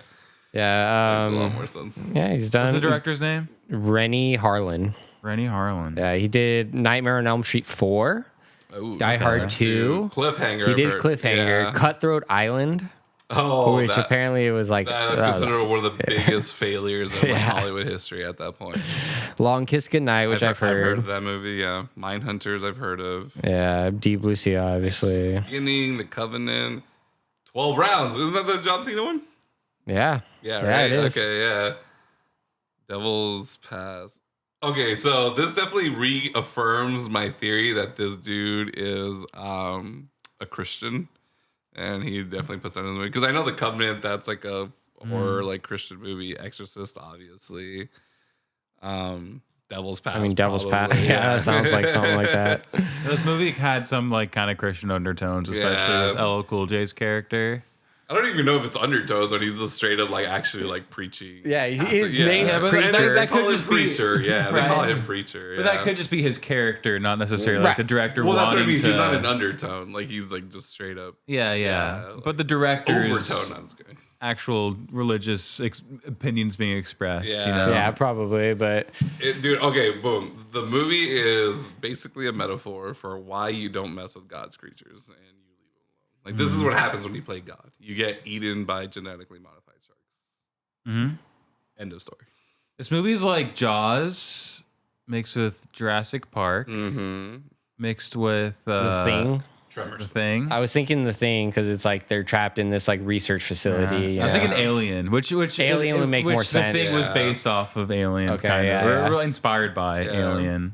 Yeah, makes a lot more sense. Yeah, he's done. What's the director's name? Renny Harlin. Renny Harlin. Yeah, he did Nightmare on Elm Street 4, Die Hard 2. Cliffhanger. He did Cliffhanger, Cutthroat Island. Oh, which apparently it was like that's considered one of the biggest failures of Hollywood history at that point. Long Kiss Goodnight, which I've heard. I've heard of that movie. Yeah, Mindhunters, I've heard of. Yeah, Deep Blue Sea, obviously. Beginning, The Covenant, 12 Rounds. Isn't that the John Cena one? Yeah. Yeah, right. It is. Okay, yeah. Devil's Pass. Okay, so this definitely reaffirms my theory that this dude is a Christian. And he definitely puts that in the movie. Because I know The Covenant, that's like a horror, like Christian movie. Exorcist, obviously. Devil's Pass. I mean, Devil's Pass. Yeah, that sounds like something like that. This movie had some like kind of Christian undertones, especially with LL Cool J's character. I don't even know if it's undertones, but he's just straight up like actually like preaching. Yeah, his name's Preacher. That could just Preacher. Yeah, they call him Preacher. But that could just be his character, not necessarily like the director. Well, that's what I mean. He's not an undertone. Like he's like just straight up. Yeah. Like, but the director overtone. is actual religious opinions being expressed. Yeah. You know? Yeah, probably. But dude, okay, boom. The movie is basically a metaphor for why you don't mess with God's creatures and you leave them alone. Like this is what happens when you play God. You get eaten by genetically modified sharks. Mm-hmm. End of story. This movie is like Jaws mixed with Jurassic Park, mixed with The Thing. Tremors. The Thing. I was thinking The Thing because it's like they're trapped in this like research facility. Yeah. I was thinking Alien, which Alien would make more sense. The Thing was based off of Alien. Okay, kind of. yeah. We're inspired by Alien.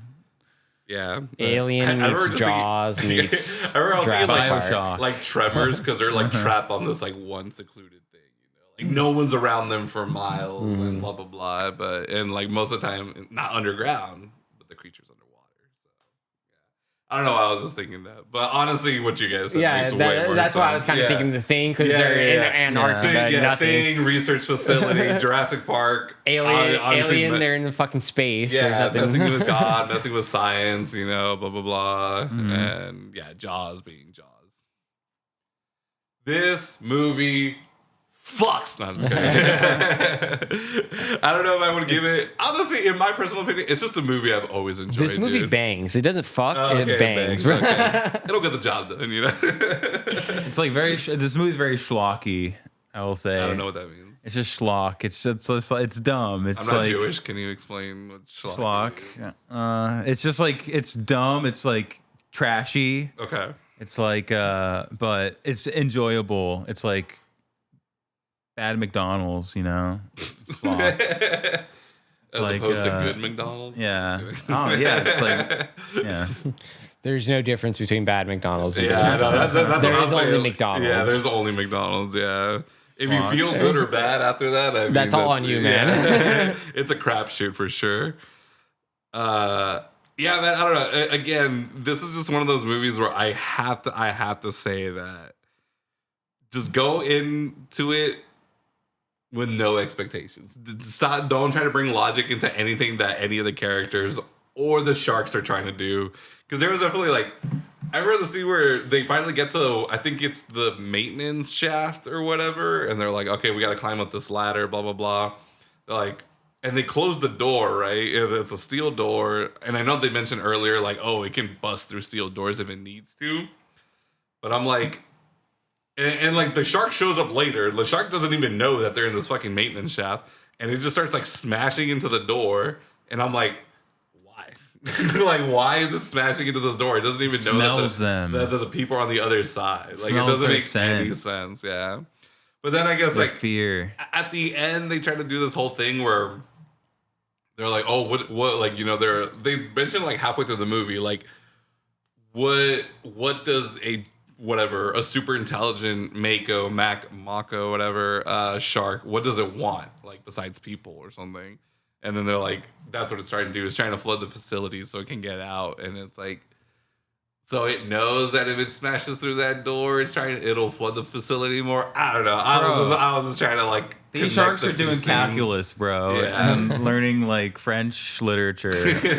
Yeah. Alien meets Jaws meets I remember Jurassic Park. Bioshock. Like Tremors, because they're like trapped on this like one secluded thing, Like no one's around them for miles and blah blah blah. But and like most of the time, not underground, but the creature's underwater. So yeah. I don't know why I was just thinking that. But honestly, what you guys said makes way more that's sense. why I was kind of thinking The Thing because they're in Antarctica. Nothing. Thing, research facility, Jurassic Park. Alien, they're in fucking space. Yeah, messing with God, messing with science, blah, blah, blah. And yeah, Jaws being Jaws. This movie fucks. No, I'm just kidding. I don't know if I would give it. Honestly, in my personal opinion, it's just a movie I've always enjoyed. This movie bangs. It doesn't fuck. It bangs. Okay. It'll get the job done, It's like this movie's very schlocky, I will say. I don't know what that means. It's just schlock. It's dumb. It's I'm not like Jewish. Can you explain what schlock is? It's just like it's dumb. It's like trashy. Okay. It's like but it's enjoyable. It's like bad McDonald's, Schlock. As opposed to good McDonald's. Yeah. Oh yeah. It's like yeah. There's no difference between bad McDonald's and yeah, that's there is only McDonald's. Yeah, there's only McDonald's. Yeah. If you feel good or bad after that, I mean, that's all on you, man. Yeah. It's a crapshoot for sure. Yeah, man. I don't know. Again, this is just one of those movies where I have to say that just go into it with no expectations. Don't try to bring logic into anything that any of the characters or the sharks are trying to do. Because there was definitely like, I remember the scene where they finally get to, I think it's the maintenance shaft or whatever. And they're like, okay, we got to climb up this ladder, blah, blah, blah. They're like, and they close the door, right? It's a steel door. And I know they mentioned earlier, like, oh, it can bust through steel doors if it needs to. But I'm like, and like the shark shows up later. The shark doesn't even know that they're in this fucking maintenance shaft. And it just starts like smashing into the door. And I'm like, like, why is it smashing into this door? It doesn't even know that the people are on the other side. Like, it doesn't make any sense. Yeah. But then I guess like fear at the end, they try to do this whole thing where they're like, oh, what, like, you know, they mentioned like halfway through the movie, like, what does a super intelligent Mako, whatever, shark, what does it want? Like, besides people or something? And then they're like, that's what it's trying to do. It's trying to flood the facility so it can get out. And it's like, so it knows that if it smashes through that door, it'll flood the facility more. I don't know. I was just trying to like. These sharks are doing calculus, bro. Yeah. And learning like French literature.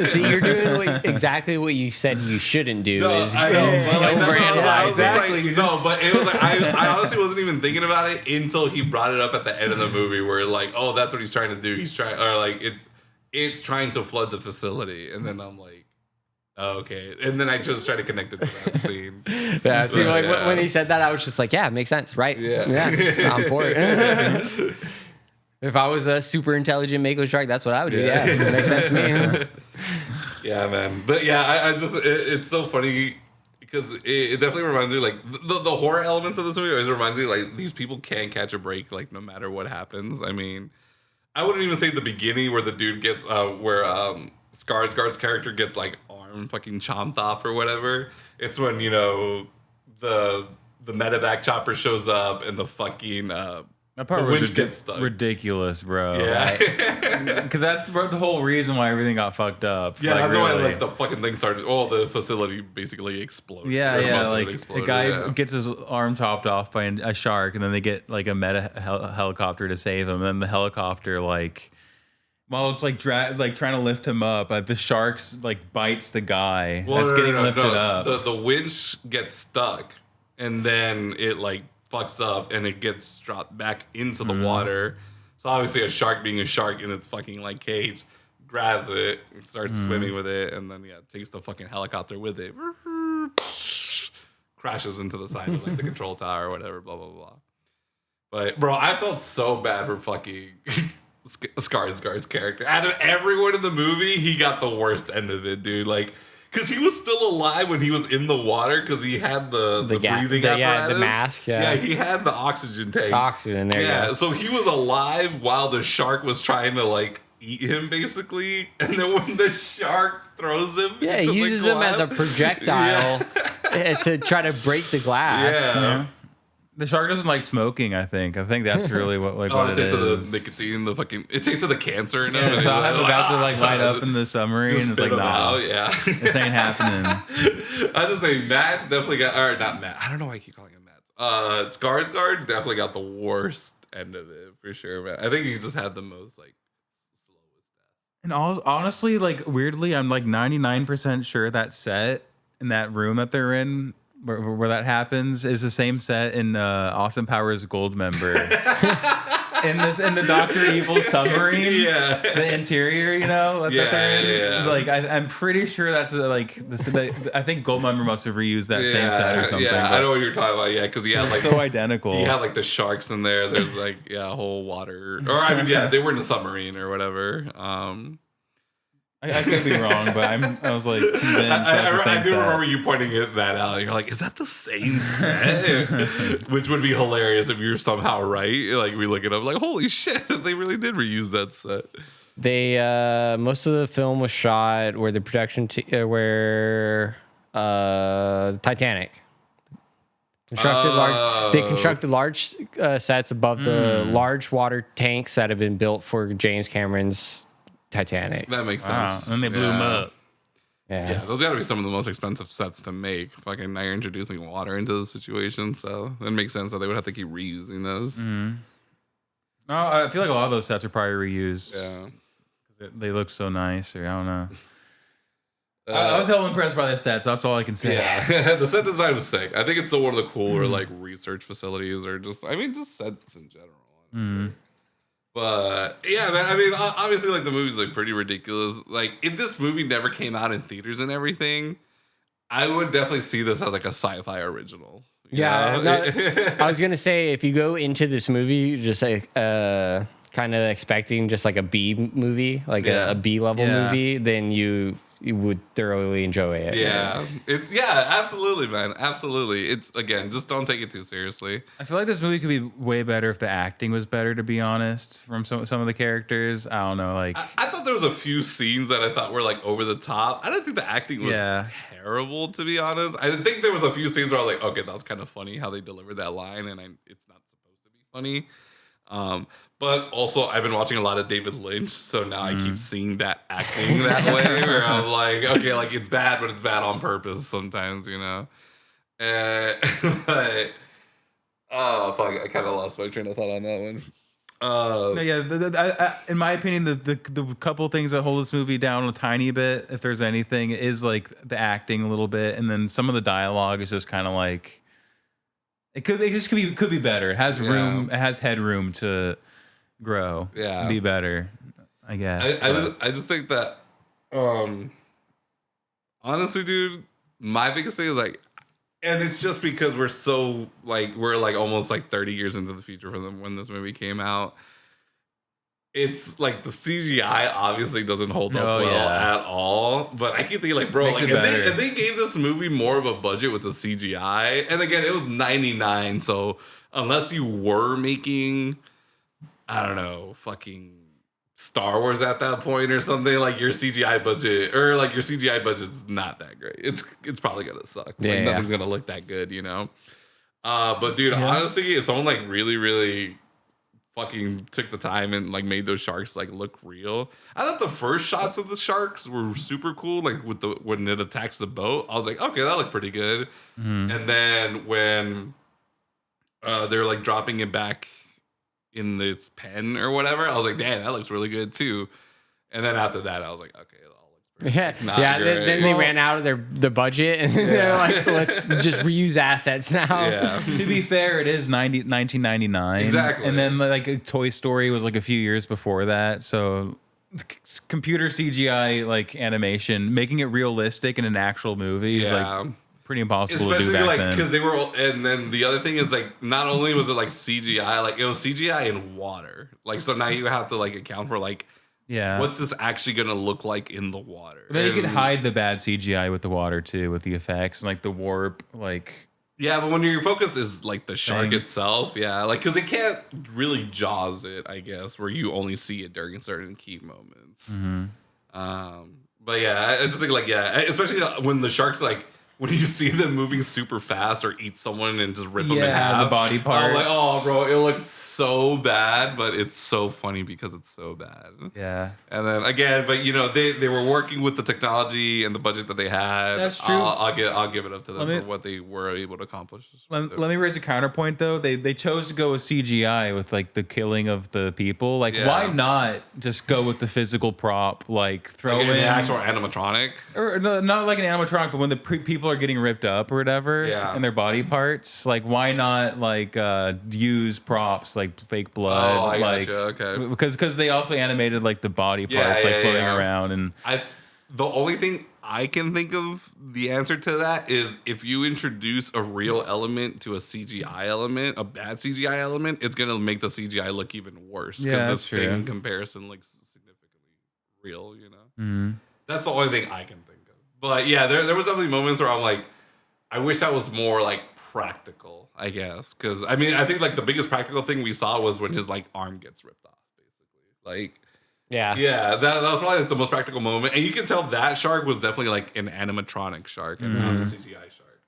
See, you're doing exactly what you said you shouldn't do. No, I know. But like, overanalyze. Exactly. Like, no, but it was like I honestly wasn't even thinking about it until he brought it up at the end of the movie, where like, oh, that's what he's trying to do. He's trying, or like it's trying to flood the facility, and then I'm like, oh, okay. And then I just try to connect it to that scene. Yeah, see, like when he said that, I was just like, yeah, it makes sense, right? Yeah, I'm for it. If I was a super intelligent Mako shark, that's what I would do. Yeah, it makes sense to me. Yeah, man. But yeah, I just, it's so funny because it definitely reminds me, like, the horror elements of this movie always reminds me, like, these people can't catch a break, like, no matter what happens. I mean, I wouldn't even say the beginning where the dude gets, where Skarsgård's character gets, like, arm fucking chomped off or whatever. It's when, you know, the medevac chopper shows up and the fucking that part was gets stuck. Ridiculous, bro. Yeah. Because that's the whole reason why everything got fucked up. Yeah, like, that's really. why like the fucking thing started. Well, the facility basically exploded. Yeah. Like the guy gets his arm chopped off by a shark, and then they get like a helicopter to save him. And then the helicopter, like, while it's like trying to lift him up, the sharks like bites the guy getting lifted up. The winch gets stuck, and then it like fucks up, and it gets dropped back into the water. So obviously, a shark being a shark in its fucking like cage, grabs it, and starts swimming with it, and then takes the fucking helicopter with it, crashes into the side of like the control tower or whatever, blah blah blah. But bro, I felt so bad for fucking Skarsgård's character. Out of everyone in the movie, he got the worst end of it, dude. Like, because he was still alive when he was in the water because he had the breathing apparatus. Yeah, the mask. Yeah, he had the oxygen tank. Oxygen, there. Yeah, so he was alive while the shark was trying to like eat him, basically. And then when the shark throws him, he uses him as a projectile to try to break the glass. Yeah. The shark doesn't like smoking, I think. that's really what it is. Tastes of the nicotine, it tastes of the cancer in him. Yeah, so I'm about to like light up in the submarine. It's like, nah, this ain't happening. I just say Matt's definitely got, or not Matt. I don't know why I keep calling him Matt. Skarsgård definitely got the worst end of it for sure, man. I think he just had the most like slowest death. And honestly, like weirdly, I'm like 99% sure that set in that room that they're in, where that happens, is the same set in Austin Powers Goldmember. in the Dr. Evil submarine, the interior, you know, that they're in. Like, I'm pretty sure that's like I think Goldmember must have reused that same set or something. Yeah, I know what you're talking about. Yeah, because he had like so identical. He had like the sharks in there. There's like a whole water, or I mean, they were in a submarine or whatever. I could be wrong, but I was like convinced that's the same I do set. remember you pointing that out. You're like, is that the same set? Which would be hilarious if you're somehow right. Like, we look it up, like, holy shit, they really did reuse that set. They most of the film was shot where the production Titanic constructed They constructed large sets above the large water tanks that have been built for James Cameron's Titanic. That makes sense. And they blew them up. Yeah, those got to be some of the most expensive sets to make. Fucking now you're introducing water into the situation, so it makes sense that they would have to keep reusing those. Mm-hmm. No, I feel like a lot of those sets are probably reused. Yeah. They look so nice, or I don't know. I was hella impressed by the sets. That's all I can say. Yeah, the set design was sick. I think it's still one of the cooler like research facilities, or just just sets in general. Honestly. But yeah, man, I mean, obviously, like the movie's like pretty ridiculous. Like if this movie never came out in theaters and everything, I would definitely see this as like a sci-fi original. I was gonna say if you go into this movie just like kind of expecting just like a B movie, like a B level movie, then you would thoroughly enjoy it. Yeah. It's absolutely, man. Absolutely. It's again, just don't take it too seriously. I feel like this movie could be way better if the acting was better, to be honest, from some of the characters. I don't know, like I thought there was a few scenes that I thought were like over the top. I don't think the acting was terrible, to be honest. I think there was a few scenes where I was like, okay, that was kind of funny how they delivered that line, and it's not supposed to be funny. But also I've been watching a lot of David Lynch, so now I keep seeing that acting that way where I'm like, okay, like it's bad, but it's bad on purpose sometimes, you know? But oh fuck, I kind of lost my train of thought on that one. in my opinion, the couple things that hold this movie down a tiny bit, if there's anything, is like the acting a little bit, and then some of the dialogue is just kind of like it could be better. It has room, it has headroom to grow, be better, I guess. I just think that honestly, dude, my biggest thing is like, and it's just because we're almost like 30 years into the future from when this movie came out. It's like the CGI obviously doesn't hold up at all. But I keep thinking like, bro, like if they gave this movie more of a budget with the CGI, and again, it was 99, so unless you were making, I don't know, fucking Star Wars at that point or something, like your CGI budget's not that great. It's probably gonna suck. Nothing's gonna look that good, you know. But dude, honestly, if someone like really, really fucking took the time and like made those sharks like look real, I thought the first shots of the sharks were super cool. Like when it attacks the boat, I was like, okay, that looked pretty good. And then when they're like dropping it back in this pen or whatever, I was like, damn, that looks really good too. And then after that, I was like, okay, it all looks pretty then they ran out of the budget, and they're like, let's just reuse assets now. To be fair, it is 1999. Exactly. And then like Toy Story was like a few years before that, so computer CGI like animation, making it realistic in an actual movie is like pretty impossible to do back then. Because they were, and then the other thing is like, not only was it like CGI, like it was CGI in water. Like, so now you have to like account for like, what's this actually gonna look like in the water? But then you can hide the bad CGI with the water too, with the effects and like the warp, like. Yeah, but when your focus is like the shark itself, like because it can't really Jaws it, I guess, where you only see it during certain key moments. But yeah, I just think like especially when the sharks like. When you see them moving super fast or eat someone and just rip them in half. The body parts. I'm like, oh, bro, it looks so bad, but it's so funny because it's so bad. Yeah. And then again, but you know, they were working with the technology and the budget that they had. That's true. I'll give it up to them for what they were able to accomplish. Let me raise a counterpoint though. They chose to go with CGI with like the killing of the people. Like, why not just go with the physical prop? Like throw in an actual animatronic, or no, not like an animatronic, but when the people are getting ripped up or whatever, and their body parts, like why not like use props like fake blood, okay, because they also animated like the body parts floating around, and the only thing I can think of the answer to that is if you introduce a real element to a CGI element, a bad CGI element, it's gonna make the CGI look even worse because this thing in comparison looks significantly real, you know. That's the only thing I can think of. But yeah, there was definitely moments where I'm like, I wish that was more like practical, I guess. Because I mean, I think like the biggest practical thing we saw was when his like arm gets ripped off, basically. Like Yeah, that was probably like the most practical moment. And you can tell that shark was definitely like an animatronic shark and not a CGI shark.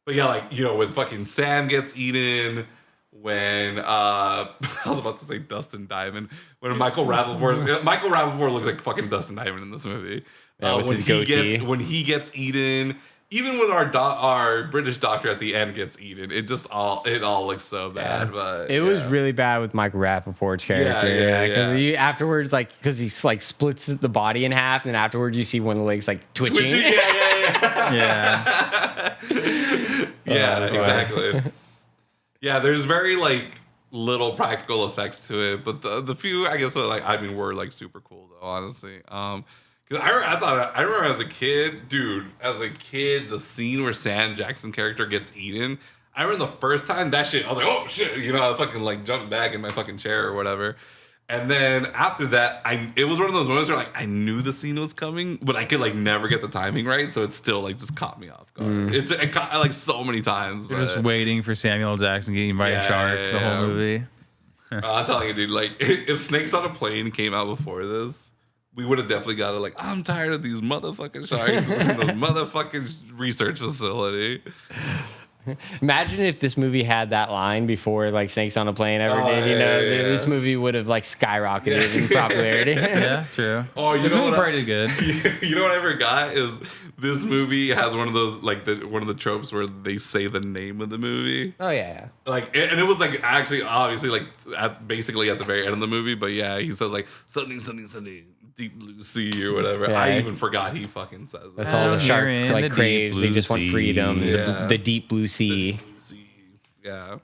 But yeah, like, you know, when fucking Sam gets eaten, when I was about to say Dustin Diamond, when Michael Rappaport looks like fucking Dustin Diamond in this movie. With his goatee. When he gets eaten, even when our British doctor at the end gets eaten, it all looks so bad. But it was really bad with Michael Rappaport's character. Because he afterwards, like, because he like splits the body in half, and then afterwards you see one of the legs like twitching. Yeah, exactly. Yeah, there's very like little practical effects to it, but the few I guess were like super cool though, honestly. Because I remember as a kid, the scene where Sam Jackson character gets eaten. I remember the first time that shit, I was like, oh shit, you know, I fucking like jumped back in my fucking chair or whatever. And then after that, it was one of those moments where like I knew the scene was coming, but I could like never get the timing right, so it still like just caught me off guard. It caught like so many times. You're just waiting for Samuel Jackson getting by a shark the whole movie. I'm telling you, dude, like if Snakes on a Plane came out before this, we would have definitely got it. Like, I'm tired of these motherfucking sharks in this motherfucking research facility. Imagine if this movie had that line before like Snakes on a Plane ever did. You know, this movie would have like skyrocketed in popularity. Yeah, true. Oh, you this know movie what? Pretty good. You know what I forgot is this movie has one of those like one of the tropes where they say the name of the movie. Oh yeah. Like, and it was like actually obviously like basically at the very end of the movie, but yeah, he says like sunny, deep blue sea or whatever. Yeah, I even forgot he fucking says it. That's all the shark like craves. They just want freedom. Yeah. The deep blue sea. The blue sea. Yeah.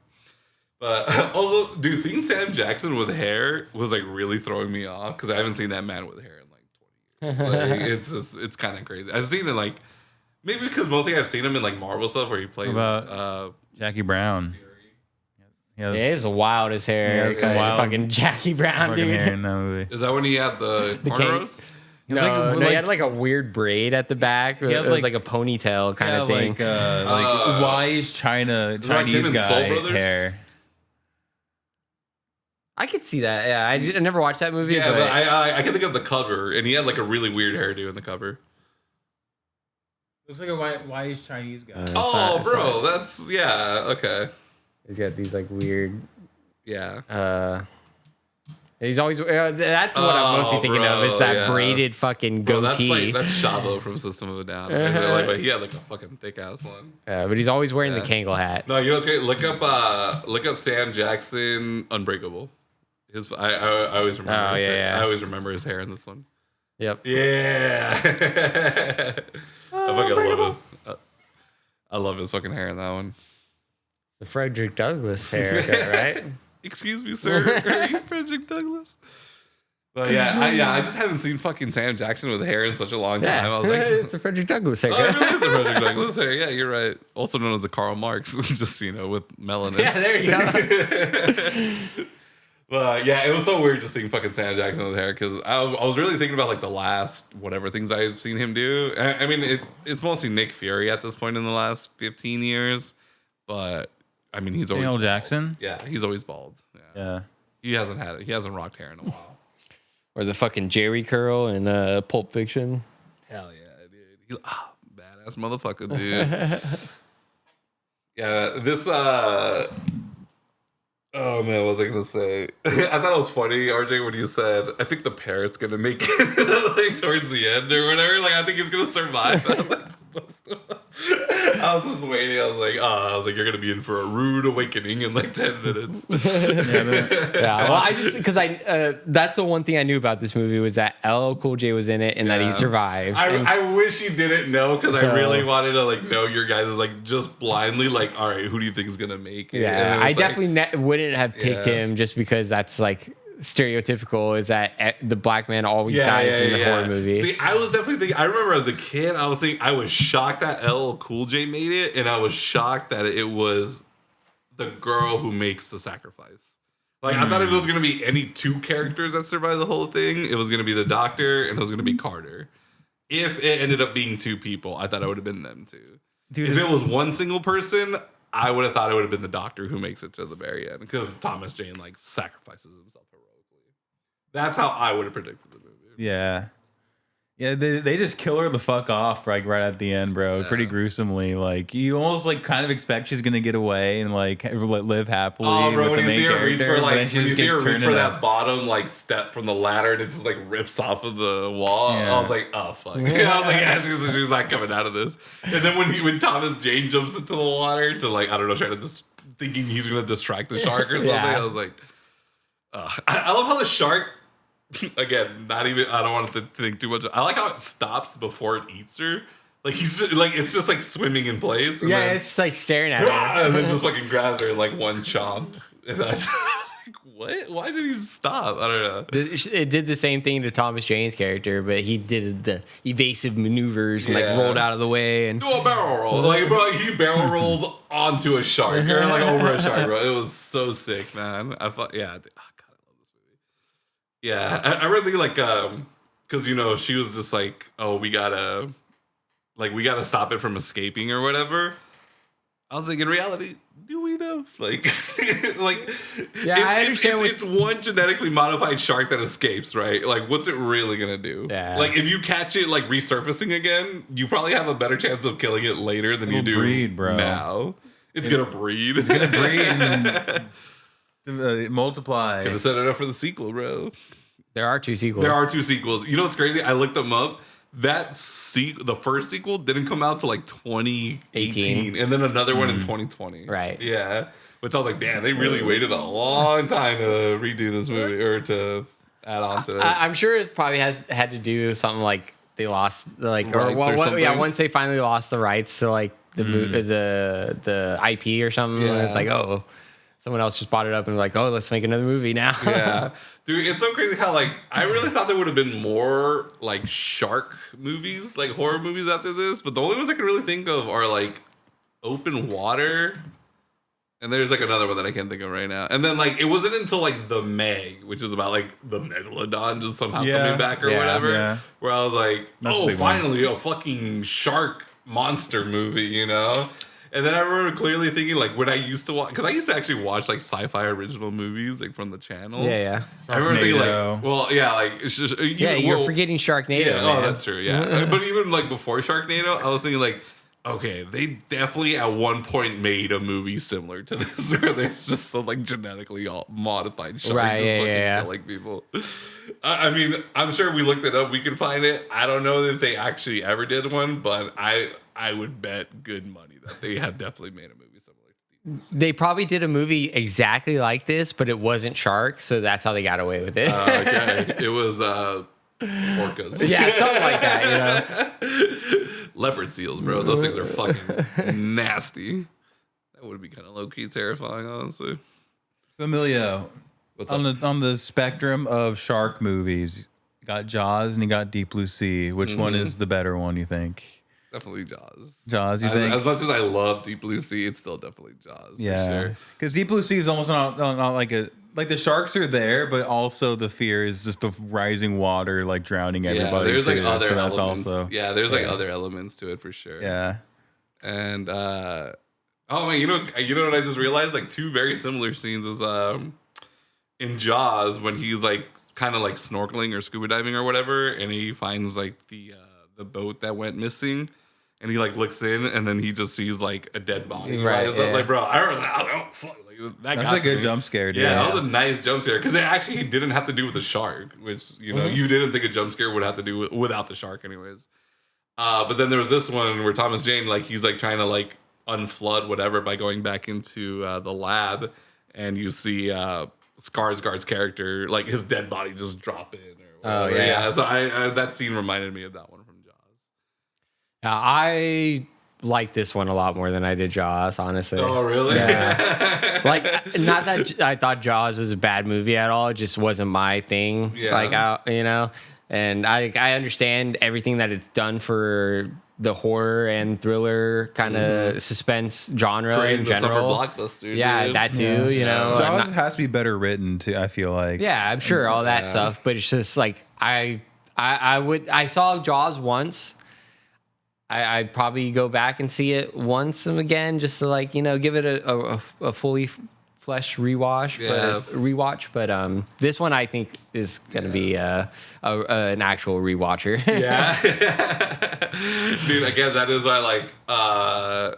But also, dude, seeing Sam Jackson with hair was like really throwing me off because I haven't seen that man with hair in like 20 years. Like, it's kind of crazy. I've seen it like maybe because mostly I've seen him in like Marvel stuff where he plays Jackie Brown. He has the wildest hair. Some wild fucking Jackie Brown, dude. Hair in that movie. Is that when he had the cornrows? No, he had like a weird braid at the back. It was like a ponytail kind of thing. Like wise Chinese guy hair. I could see that. Yeah, I never watched that movie. Yeah, but I can think of the cover, and he had like a really weird hairdo in the cover. Looks like a wise Chinese guy. That's okay. He's got these like weird. Yeah. He's always. That's what I'm mostly thinking of is that braided fucking goatee. That's Shavo from System of a Down. But he had like a fucking thick ass one. Yeah, but he's always wearing the Kangol hat. No, you know what's great? Look up Sam Jackson Unbreakable. I always remember. I always remember his hair in this one. Yep. Yeah. I fucking love it. I love his fucking hair in that one. The Frederick Douglass haircut, right? Excuse me, sir. Are you Frederick Douglass? But I just haven't seen fucking Sam Jackson with hair in such a long time. I was like, it's the Frederick Douglass haircut. Oh, it really is the Frederick Douglass hair. Yeah, you're right. Also known as the Karl Marx, just with melanin. Yeah, there you go. But yeah, it was so weird just seeing fucking Sam Jackson with hair because I was really thinking about like the last whatever things I've seen him do. I mean, it's mostly Nick Fury at this point in the last 15 years, but I mean he's always Samuel Jackson. Yeah, he's always bald. Yeah, he hasn't rocked hair in a while. Or the fucking Jerry curl in Pulp Fiction. Hell yeah, dude! Badass motherfucker, dude. Yeah, this. Oh man, what was I gonna say? I thought it was funny, RJ, when you said, "I think the parrot's gonna make it like towards the end or whatever." Like, I think he's gonna survive. I was just waiting. I was like, you're gonna be in for a rude awakening in like 10 minutes. Well, I just because that's the one thing I knew about this movie was that LL Cool J was in it and that he survives. I wish he didn't know because I really wanted to like know your guys' like just blindly like, all right, who do you think is gonna make it? Yeah, I definitely wouldn't have picked him just because that's like stereotypical is that the black man always dies in the horror movie. See, I was definitely thinking, I remember as a kid, I was shocked that LL Cool J made it, and I was shocked that it was the girl who makes the sacrifice. Like, I thought if it was going to be any two characters that survive the whole thing, it was going to be the doctor and it was going to be Carter. If it ended up being two people, I thought it would have been them too. Dude, if it was one single person, I would have thought it would have been the doctor who makes it to the very end because Thomas Jane like sacrifices himself heroically. That's how I would have predicted the movie. Yeah. Yeah, they just kill her the fuck off like right at the end, bro. Pretty gruesomely. Like you almost like kind of expect she's gonna get away and like live happily. Oh, bro, with when the you main see her reach character, for but then like she when you just see her gets reach turned for into- that bottom like step from the ladder and it just like rips off of the wall. Yeah. I was like, oh fuck. I was like, yeah, she's not coming out of this. And then when Thomas Jane jumps into the water to like I don't know, trying to thinking he's gonna distract the shark or something. I was like, I love how the shark. Again, not even. I don't want to think too much. I like how it stops before it eats her. Like he's just, like it's just like swimming in place. And then, it's just like staring at her, and then just fucking grabs her in like one chomp. And I was like, what? Why did he stop? I don't know. It did the same thing to Thomas Jane's character, but he did the evasive maneuvers and like rolled out of the way and do a barrel roll. Like bro, he barrel rolled onto a shark or like over a shark, bro. It was so sick, man. I thought, yeah. Yeah, I really think like because you know she was just like, oh, we gotta stop it from escaping or whatever. I was like, in reality, do we though? Like, I understand. It's one genetically modified shark that escapes, right? Like, what's it really gonna do? Yeah. Like, if you catch it like resurfacing again, you probably have a better chance of killing it later than you do breed, bro. now. It's gonna breed. It's gonna breed and multiply. Could have set it up for the sequel, bro. There are 2 sequels. There are 2 sequels. You know what's crazy? I looked them up. The first sequel didn't come out till like 2018, and then another one in 2020. Right. Yeah. Which I was like, damn, they really waited a long time to redo this movie or to add on to it. I'm sure it probably had to do with something like they lost like once they finally lost the rights to like the IP or something. Yeah. It's like, oh, someone else just bought it up and like, oh, let's make another movie now. Yeah. Dude, it's so crazy how like I really thought there would have been more like shark movies, like horror movies after this, but the only ones I can really think of are like Open Water, and there's like another one that I can't think of right now. And then like it wasn't until like The Meg, which is about like the megalodon just somehow coming back or whatever, where I was like, oh, finally a fucking shark monster movie, you know? And then I remember clearly thinking, like, when I used to watch, because I used to actually watch, like, sci-fi original movies, like, from the channel. Yeah. I remember thinking, like, well, yeah, like, it's just... you're forgetting Sharknado, Yeah, man. oh, that's true, yeah. But even, like, before Sharknado, I was thinking, like, okay, they definitely at one point made a movie similar to this, where there's just some, like, genetically modified sharks killing people. I mean, I'm sure we looked it up, we could find it. I don't know if they actually ever did one, but I would bet good money that they have definitely made a movie similar to these. They probably did a movie exactly like this, but it wasn't sharks, so that's how they got away with it. Okay. It was orcas. Yeah, something like that, you know. Leopard seals, bro. Those things are fucking nasty. That would be kind of low-key terrifying, honestly. So, Emilio, on the spectrum of shark movies, you got Jaws and you got Deep Blue Sea. Which one is the better one, you think? Definitely Jaws. Jaws, you think? As much as I love Deep Blue Sea, it's still definitely Jaws. Yeah, for sure. Because Deep Blue Sea is almost not like the sharks are there, but also the fear is just the rising water, like drowning everybody. There's like other so elements. That's also There's like other elements to it for sure. Yeah. And oh man, you know what I just realized? Like 2 very similar scenes is in Jaws when he's like kind of like snorkeling or scuba diving or whatever, and he finds like the boat that went missing. And he like looks in, and then he just sees like a dead body. Right? Yeah. Like, bro, I don't know. Fuck, like, That's a good jump scare, dude. Yeah, that was a nice jump scare because it actually didn't have to do with the shark, which you know you didn't think a jump scare would have to do without the shark, anyways. But then there was this one where Thomas Jane, like he's like trying to like unflood whatever by going back into the lab, and you see Skarsgård's character, like his dead body just drop in. Or whatever. Yeah. So I that scene reminded me of that one from Jaws. I like this one a lot more than I did Jaws, honestly. Oh, really? Yeah. Like, not that I thought Jaws was a bad movie at all. It just wasn't my thing. Yeah. Like, you know, and I understand everything that it's done for the horror and thriller kind of suspense genre Creating in general. The summer blockbuster. Yeah, dude. that too. You know, Jaws has to be better written too. I feel like. Yeah, I'm sure all that stuff, but it's just like I saw Jaws once. I'd probably go back and see it once again just to like, you know, give it a fully flesh rewatch, but this one I think is gonna be an actual rewatcher. Yeah, dude. Again, that is why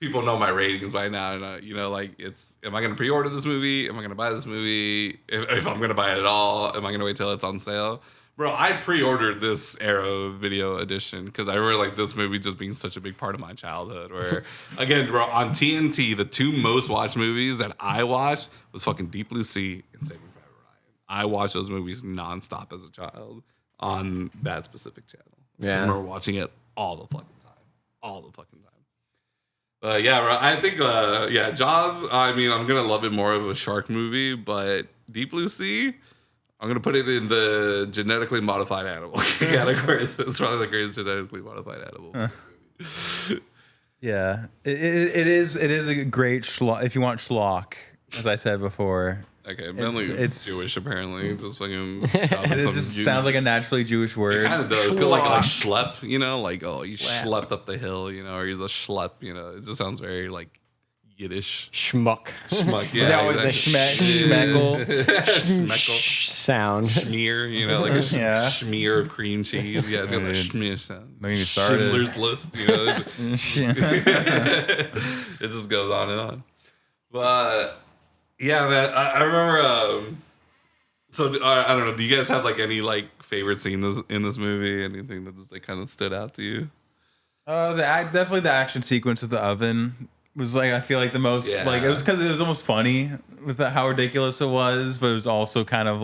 people know my ratings by now, and it's, am I gonna pre-order this movie? Am I gonna buy this movie? If I'm gonna buy it at all, am I gonna wait till it's on sale? Bro, I pre-ordered this Arrow video edition because I remember this movie just being such a big part of my childhood. Where, again, bro, on TNT, the 2 most watched movies that I watched was fucking Deep Blue Sea and Saving Private Ryan. I watched those movies nonstop as a child on that specific channel. Yeah, I remember watching it all the fucking time. Yeah, bro, I think Jaws. I mean, I'm gonna love it more of a shark movie, but Deep Blue Sea, I'm going to put it in the genetically modified animal category. It's probably the greatest genetically modified animal. Yeah. It is a great schlock, if you want schlock, as I said before. Okay, mainly it's Jewish, apparently. Just fucking... It just sounds like a naturally Jewish word. It kind of does. Like schlep, you schlepped up the hill, or he's a schlep, It just sounds very, Yiddish. Schmuck, yeah. That was the schmeckle sound. Schmear, like a schmear of cream cheese. Yeah, it's got that schmear sound. Maybe started. Schindler's List, it just goes on and on. But yeah, man, I remember. So I don't know. Do you guys have any favorite scene in this movie? Anything that just kind of stood out to you? Definitely the action sequence with the oven was I feel like the most it was because it was almost funny with how ridiculous it was, but it was also kind of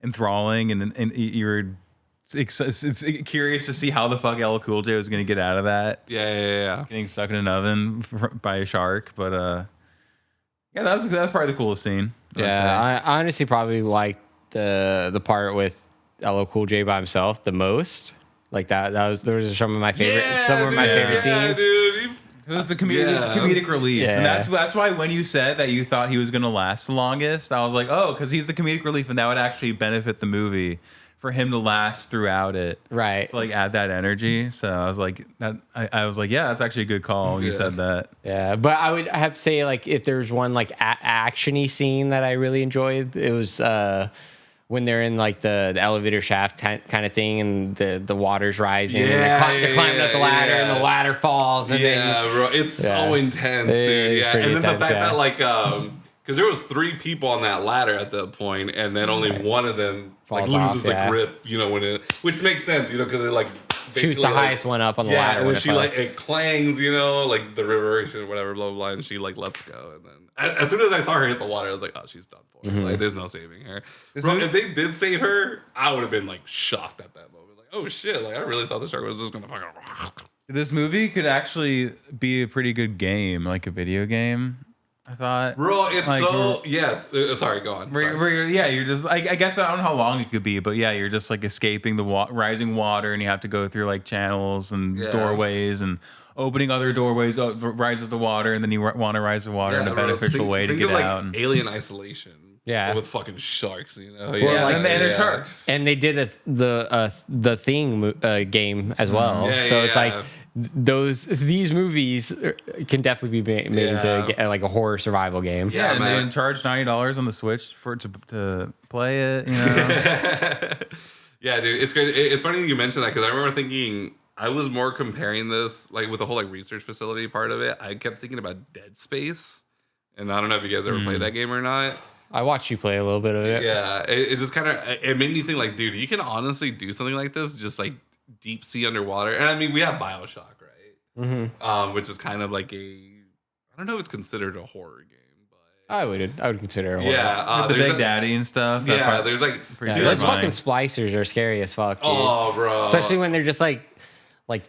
enthralling, and you were it's curious to see how the fuck LL Cool J was gonna get out of that. Yeah. Getting stuck in an oven by a shark, but that's probably the coolest scene. Yeah, I honestly probably like the part with LL Cool J by himself the most. Those are some of my favorite scenes. Dude. It was the comedic relief. Yeah. And that's why when you said that you thought he was going to last the longest, I was like, oh, because he's the comedic relief, and that would actually benefit the movie for him to last throughout it. Right. To add that energy. So I was like, I was like, yeah, that's actually a good call when you said that. Yeah, but I would have to say if there's one action-y scene that I really enjoyed, it was when they're in the elevator shaft kind of thing, and the water's rising, and they're climbing up the ladder, and the ladder falls, and bro, it's so intense, dude. Yeah, and then the fact that because there was 3 people on that ladder at that point, and then only one of them loses the grip, which makes sense, because it shoots the highest one up on the ladder. And then she it clangs, the reverberation or whatever, blah blah blah, and she lets go, and then as soon as I saw her hit the water, I was like, oh, she's done for. Mm-hmm. There's no saving her. Bro, if they did save her, I would have been shocked at that moment. Oh shit! I really thought the shark was just gonna fucking. This movie could actually be a pretty good game, a video game. I thought, bro, it's yes. Sorry, go on. You're just. I guess I don't know how long it could be, but yeah, you're just escaping the rising water, and you have to go through channels and doorways and opening other doorways. Rises the water, and then you want to rise the water in a beneficial way to get out. Alien Isolation. Yeah, with fucking sharks, Well, and they're sharks, and they did the Thing game as well. So it's these movies can definitely be made into a horror survival game. Yeah, and they charge $90 on the Switch to play it. Yeah, dude, it's crazy. It's funny that you mentioned that, because I remember thinking I was more comparing this with the whole research facility part of it. I kept thinking about Dead Space, and I don't know if you guys ever played that game or not. I watched you play a little bit of it. Yeah, it just kind of it made me think dude, you can honestly do something like this, just deep sea underwater. And I mean, we have BioShock, right? Mm-hmm. Which is kind of I don't know if it's considered a horror game, but I would consider it a horror. Yeah, the Big Daddy and stuff. Yeah, there's those fucking splicers are scary as fuck, dude. Oh, bro. Especially when they're just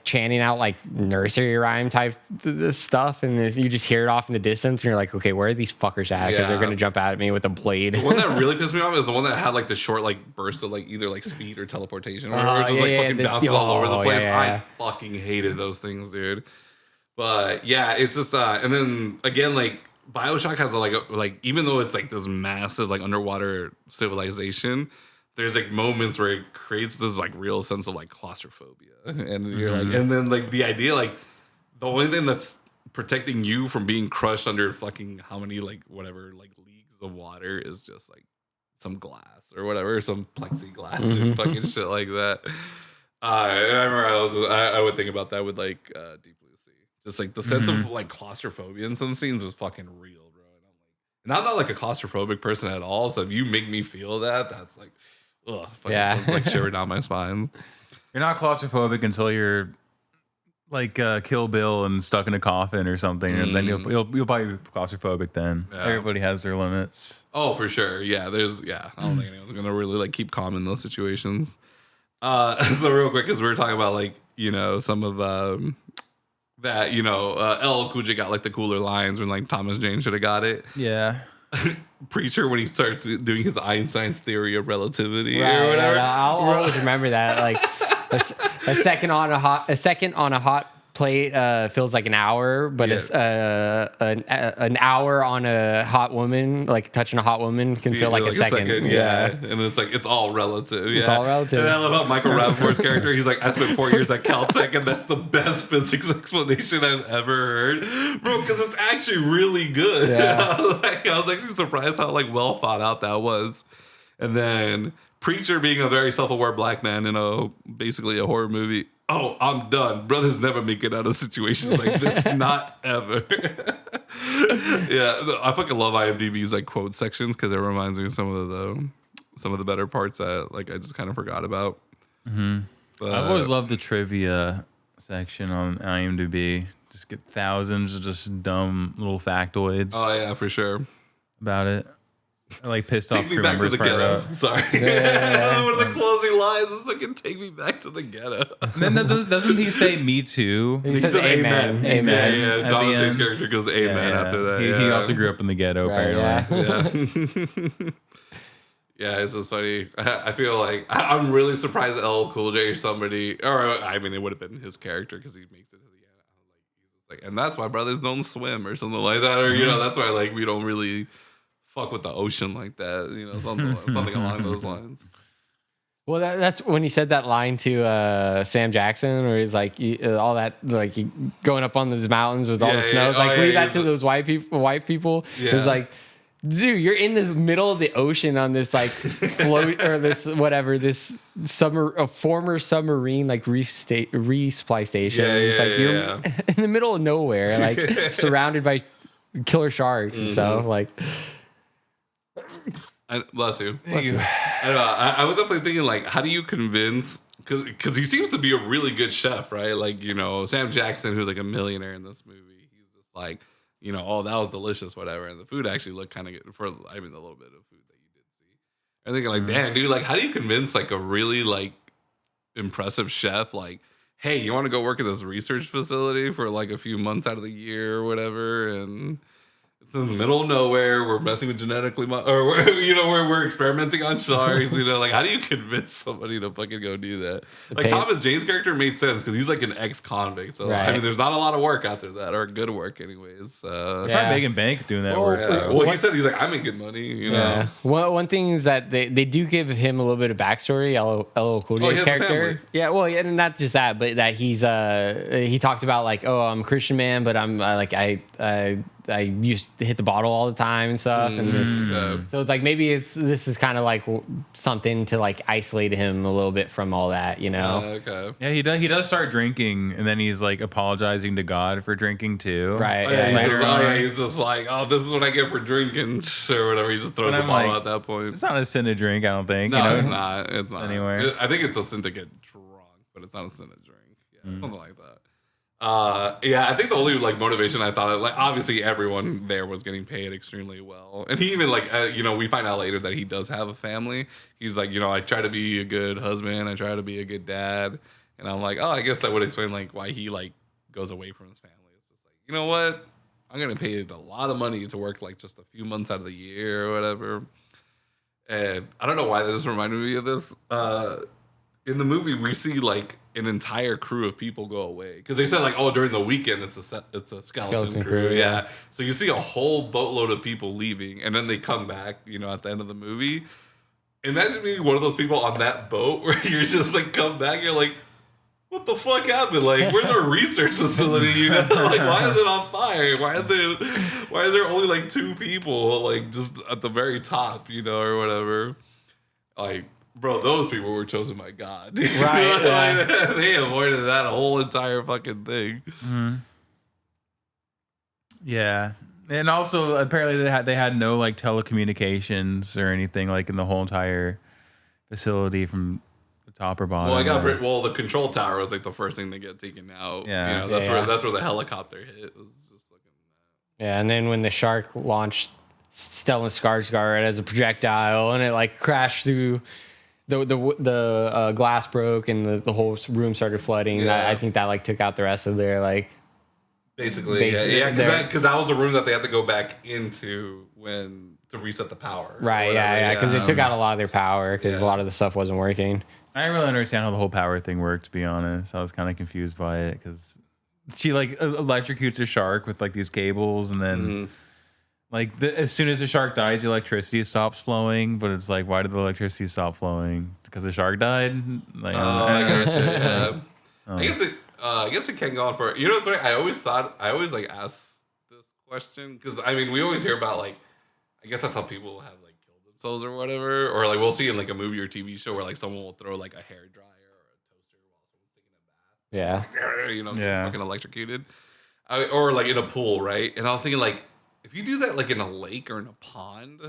chanting out nursery rhyme type stuff, and you just hear it off in the distance, and you're like, okay, where are these fuckers at? Because they're gonna jump at me with a blade. The one that really pissed me off is the one that had the short burst of either speed or teleportation, or it just fucking bounces all over the place. I fucking hated those things, dude. But yeah, it's just and then again BioShock has even though it's this massive massive civilization, there's moments where it creates this real sense of claustrophobia, and you're and then the idea the only thing that's protecting you from being crushed under fucking how many like whatever like leagues of water is just like some glass or whatever, some plexiglass and fucking shit like that. And I remember I would think about that with like Deep Blue Sea. Just like the sense of like claustrophobia in some scenes was fucking real, bro. And I'm not like a claustrophobic person at all. So if you make me feel that, that's like, ugh, fucking like shivering down my spine. You're not claustrophobic until you're like Kill Bill and stuck in a coffin or something, and then you'll probably be claustrophobic then. Yeah. Everybody has their limits. Oh, for sure. Yeah, I don't think anyone's gonna really like keep calm in those situations. So real quick, because we were talking about like, you know, some of that, you know, LL Cool J got like the cooler lines when like Thomas Jane should have got it. Yeah. Preacher when he starts doing his Einstein's theory of relativity or whatever. I'll always remember that. Like a second on a hot plate feels like an hour, but it's an hour on a hot woman, like touching a hot woman, can feel like a second. Yeah. And it's like it's all relative. It's all relative. And I love how Michael Rappaport's character, he's like, I spent 4 years at Caltech, and that's the best physics explanation I've ever heard, bro. Because it's actually really good. Yeah. I was actually surprised how like well thought out that was. And then Preacher being a very self-aware black man in basically a horror movie. Oh, I'm done. Brothers never make it out of situations like this. Not ever. Yeah, I fucking love IMDb's like quote sections because it reminds me of some of the better parts that like I just kind of forgot about. But I've always loved the trivia section on IMDb. Just get thousands of just dumb little factoids. Oh yeah, for sure. About it. I like pissed take off me crew back to members the ghetto. Sorry. One of the closing lines is fucking take me back to the ghetto. And then doesn't he say me too? He says amen. Amen. Yeah, Donna Shane's character goes amen after that. He also grew up in the ghetto, apparently. Yeah. Yeah, it's just funny. I feel like I'm really surprised LL Cool J or somebody, or I mean, it would have been his character because he makes it to the end. Like, and that's why brothers don't swim or something like that, or you know, that's why like we don't really fuck with the ocean like that, you know, something along those lines. Well, that's when he said that line to Sam Jackson, where he's like, all that, like going up on those mountains with all the snow. Like, leave that to those white people. Yeah. It's like, dude, you're in the middle of the ocean on this like float or this whatever, this former submarine like resupply station. You're in the middle of nowhere, like surrounded by killer sharks and stuff. Like, bless you. I don't know. I was definitely thinking, like, how do you convince? Because he seems to be a really good chef, right? Like, you know, Sam Jackson, who's like a millionaire in this movie, he's just like, you know, oh, that was delicious, whatever. And the food actually looked kind of good the little bit of food that you did see. I'm thinking, like, damn, dude, like, how do you convince like a really like impressive chef, like, hey, you want to go work at this research facility for like a few months out of the year or whatever, and it's in the middle of nowhere. We're messing with genetically, we're experimenting on sharks. You know, like how do you convince somebody to fucking go do that? Like Thomas Jane's character made sense because he's like an ex-convict. So I mean, there's not a lot of work after that, or good work, anyways. Probably making bank doing that work. Yeah. Well, he said he's like, I make good money. You know. Well, one thing is that they do give him a little bit of backstory. LL Cool J's character. Yeah. Well, and not just that, but that he talks about like, oh, I'm a Christian man, but I'm I used to hit the bottle all the time and stuff, and so it's like maybe this is kind of like something to like isolate him a little bit from all that, you know? Okay. Yeah, he does start drinking, and then he's like apologizing to God for drinking too. Right. He's just like, oh, this is what I get for drinking, or whatever. He just throws the bottle at that point. It's not a sin to drink, I don't think. No, it's not. It's not. Anyway, I think it's a sin to get drunk, but it's not a sin to drink. Yeah, something like that. I think the only like motivation I thought of, like obviously everyone there was getting paid extremely well, and he even like we find out later that he does have a family. He's like, I try to be a good husband, I try to be a good dad, and I'm like, oh, I guess that would explain like why he like goes away from his family. It's just like, you know what, I'm gonna pay a lot of money to work like just a few months out of the year or whatever. And I don't know why this reminded me of this. In the movie, we see like an entire crew of people go away because they said like, oh, during the weekend it's a skeleton crew. Yeah. So you see a whole boatload of people leaving, and then they come back. At the end of the movie. Imagine being one of those people on that boat where you're just like come back. You're like, what the fuck happened? Like, where's our research facility? You know, like, why is it on fire? Why is there only like 2 people, like, just at the very top, you know, or whatever? Like, bro, those people were chosen by God. Right. Like, they avoided that whole entire fucking thing. Mm-hmm. Yeah. And also, apparently, they had no like telecommunications or anything like in the whole entire facility from the top or bottom. Well, the control tower was like the first thing to get taken out. Yeah, you know, that's where the helicopter hit. It was just looking. Yeah, and then when the shark launched Stellan Skarsgård as a projectile, and it like crashed through the glass broke, and the whole room started flooding. Yeah. I think that like took out the rest of their like. Basically, yeah, because that was the room that they had to go back into to reset the power. Right, yeah, because it took out a lot of their power because a lot of the stuff wasn't working. I didn't really understand how the whole power thing worked, to be honest. I was kind of confused by it because she like electrocutes a shark with like these cables, and then like as soon as the shark dies, the electricity stops flowing. But it's like, why did the electricity stop flowing? Because the shark died. Like, I guess I guess it can go on for. You know what's right? I always like asked this question because I mean we always hear about like I guess that's how people have like killed themselves or whatever, or like we'll see in like a movie or TV show where like someone will throw like a hair dryer or a toaster while someone's taking a bath. Yeah. You know, fucking electrocuted, or like in a pool, right? And I was thinking like if you do that like in a lake or in a pond,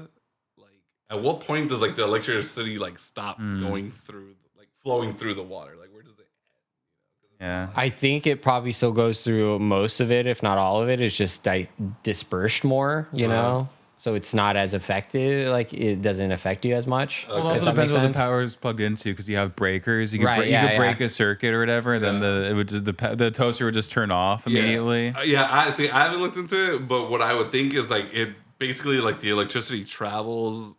like at what point does like the electricity like stop going through like flowing through the water? Like where does it? yeah, I think it probably still goes through most of it, if not all of it. It's just dispersed more, you know? So it's not as effective. Like, it doesn't affect you as much. Well, it also depends on the power is plugged into because you have breakers. You can break a circuit or whatever. And then the toaster would just turn off immediately. I haven't looked into it, but what I would think is like it basically like the electricity travels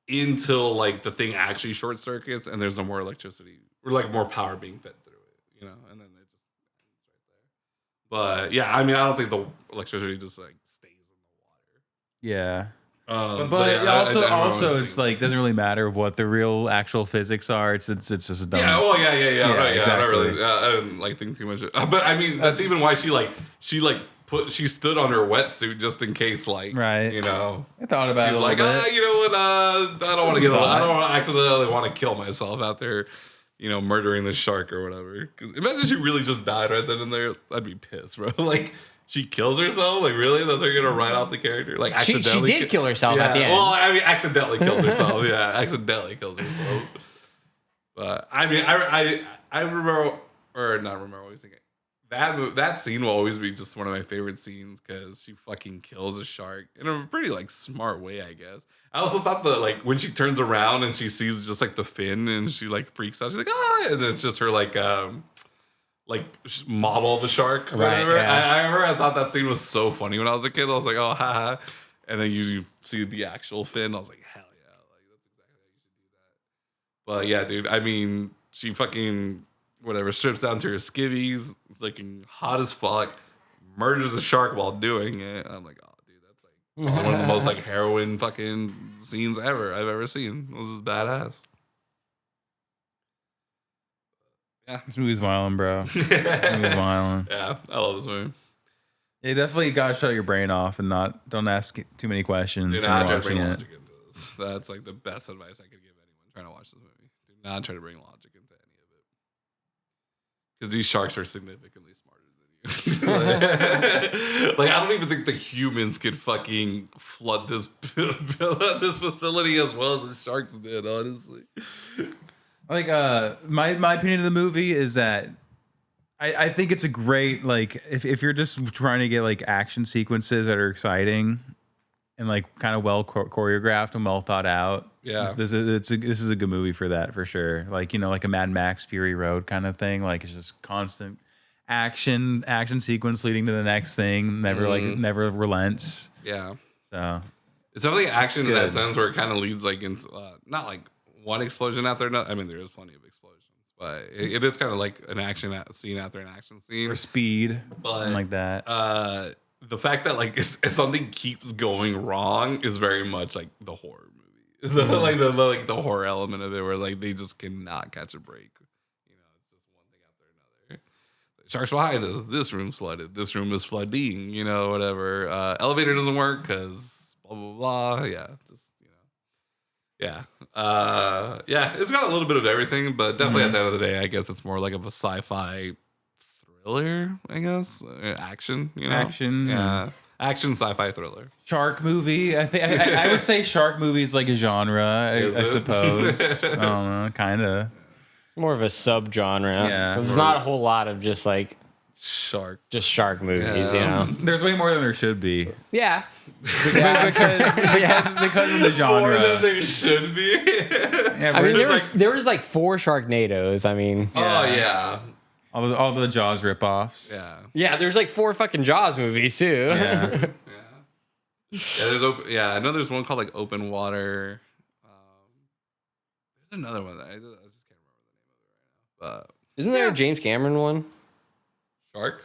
until like the thing actually short circuits and there's no more electricity or like more power being fed through it, you know, and then it just ends right there. But yeah, I mean, I don't think the electricity just like stays in the water. Yeah. But also it's like doesn't really matter what the real actual physics are. It's just a dumb. Yeah. Well, yeah. Right. Yeah. Exactly. I don't really. I didn't like think too much. But I mean, that's even why she stood on her wetsuit just in case, like, right. You know, I thought about she's it. Like, you know what? I don't accidentally want to kill myself after, you know, murdering the shark or whatever. 'Cause imagine she really just died right then and there. I'd be pissed, bro. Like. She kills herself? Like, really? That's how you're going to write off the character? Like, accidentally? She did kill herself at the end. Well, I mean, accidentally kills herself. Yeah, accidentally kills herself. But, I mean, I remember, or not remember, always thinking, that scene will always be just one of my favorite scenes because she fucking kills a shark in a pretty, like, smart way, I guess. I also thought that, like, when she turns around and she sees just, like, the fin and she, like, freaks out, she's like, ah! And then it's just her, like model of a shark or whatever. Yeah. I remember I thought that scene was so funny when I was a kid. I was like, oh, haha. And then you see the actual fin. I was like, hell yeah. Like, that's exactly how you should do that. But yeah, dude, I mean, she fucking, whatever, strips down to her skivvies. It's looking hot as fuck. Murders a shark while doing it. I'm like, oh, dude, that's like probably one of the most like heroin fucking scenes I've ever seen. This is badass. Yeah. This movie's violent, bro. This movie's violent. Yeah, I love this movie. You definitely gotta shut your brain off and don't ask too many questions. Do not try to bring logic into this. That's like the best advice I could give anyone trying to watch this movie. Do not try to bring logic into any of it. Because these sharks are significantly smarter than you. Like, I don't even think the humans could fucking flood this facility as well as the sharks did, honestly. Like, my opinion of the movie is that I think it's a great, like, if you're just trying to get like action sequences that are exciting and like kind of well choreographed and well thought out. Yeah, this is a good movie for that for sure. Like, you know, like a Mad Max Fury Road kind of thing. Like, it's just constant action sequence leading to the next thing. Never relents. Yeah. So it's definitely action in that sense where it kind of leads like into not like one explosion out there. I mean, there is plenty of explosions, but it is kind of like an action scene after an action scene or speed, but like that. The fact that like if something keeps going wrong is very much like the horror movie, the horror element of it, where like they just cannot catch a break. You know, it's just one thing after another. sharks behind us. This room's flooded. This room is flooding. Whatever. Elevator doesn't work because blah blah blah. Yeah, just yeah. Yeah. It's got a little bit of everything, but definitely at the end of the day, I guess it's more like of a sci-fi thriller. I guess action. Action. Yeah. Action sci-fi thriller. Shark movie. I would say shark movie is like a genre. I suppose. I don't know. Kind of. More of a subgenre. Yeah. There's not a whole lot of just shark movies. There's way more than there should be. Yeah. Because of the genre. More than there should be. Yeah, I mean, there was 4 Sharknadoes. I mean. Oh yeah. All the Jaws ripoffs. Yeah. Yeah, there's 4 fucking Jaws movies too. Yeah. I know there's one called Open Water. There's another one that I just can't remember the name of it right now. But Isn't there a James Cameron one? Shark?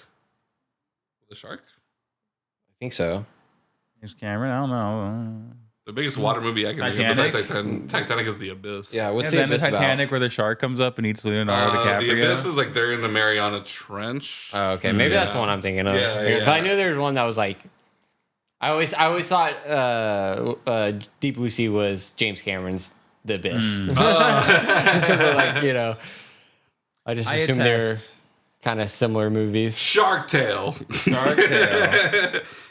The shark? I think so. James Cameron. I don't know. The biggest water movie I can think of besides Titanic is The Abyss. Yeah, what's the Abyss Titanic where the shark comes up and eats Leonardo DiCaprio? The Abyss is they're in the Mariana Trench. Oh, okay. Maybe that's the one I'm thinking of. Yeah. I know there's one that was I always thought Deep Blue Sea was James Cameron's The Abyss. Just because of I just assumed they're kind of similar movies. Shark Tale.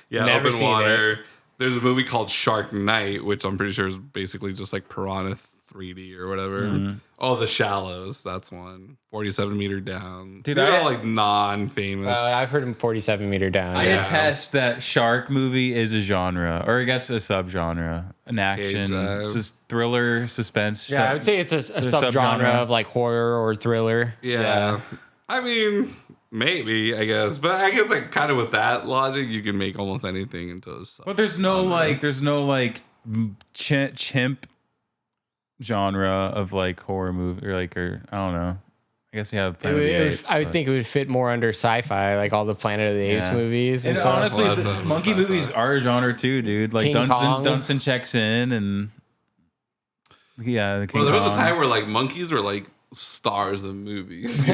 Yeah, Never Open seen Water. it. There's a movie called Shark Night, which I'm pretty sure is basically just Piranha 3D or whatever. Oh, The Shallows. That's one. 47 Meter Down. Dude, these are non-famous. I've heard him 47 Meter Down. I attest that shark movie is a genre, or I guess a subgenre, an action, thriller, suspense. Yeah, I would say it's a subgenre of horror or thriller. Yeah. I mean, maybe, I guess. But I guess kind of with that logic, you can make almost anything into a subgenre. But there's no chimp genre of horror movie or I don't know. I guess you have Planet of the Apes. I would think it would fit more under sci-fi, all the Planet of the Apes movies. And honestly, monkey sci-fi. movies are a genre too, dude. King Duncan checks in and there was a time where monkeys were stars of movies.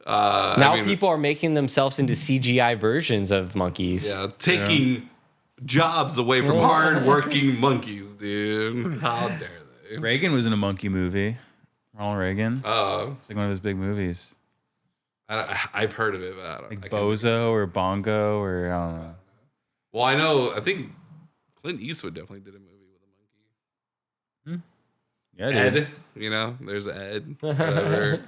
Now people are making themselves into CGI versions of monkeys. Yeah, taking jobs away from hard-working monkeys, dude. How dare they? Reagan was in a monkey movie. Ronald Reagan. Oh, it's one of his big movies. I've heard of it, but I don't. Bozo or Bongo or I don't know. Well, I think Clint Eastwood definitely did a movie with a monkey. Yeah, Ed. There's Ed. Whatever.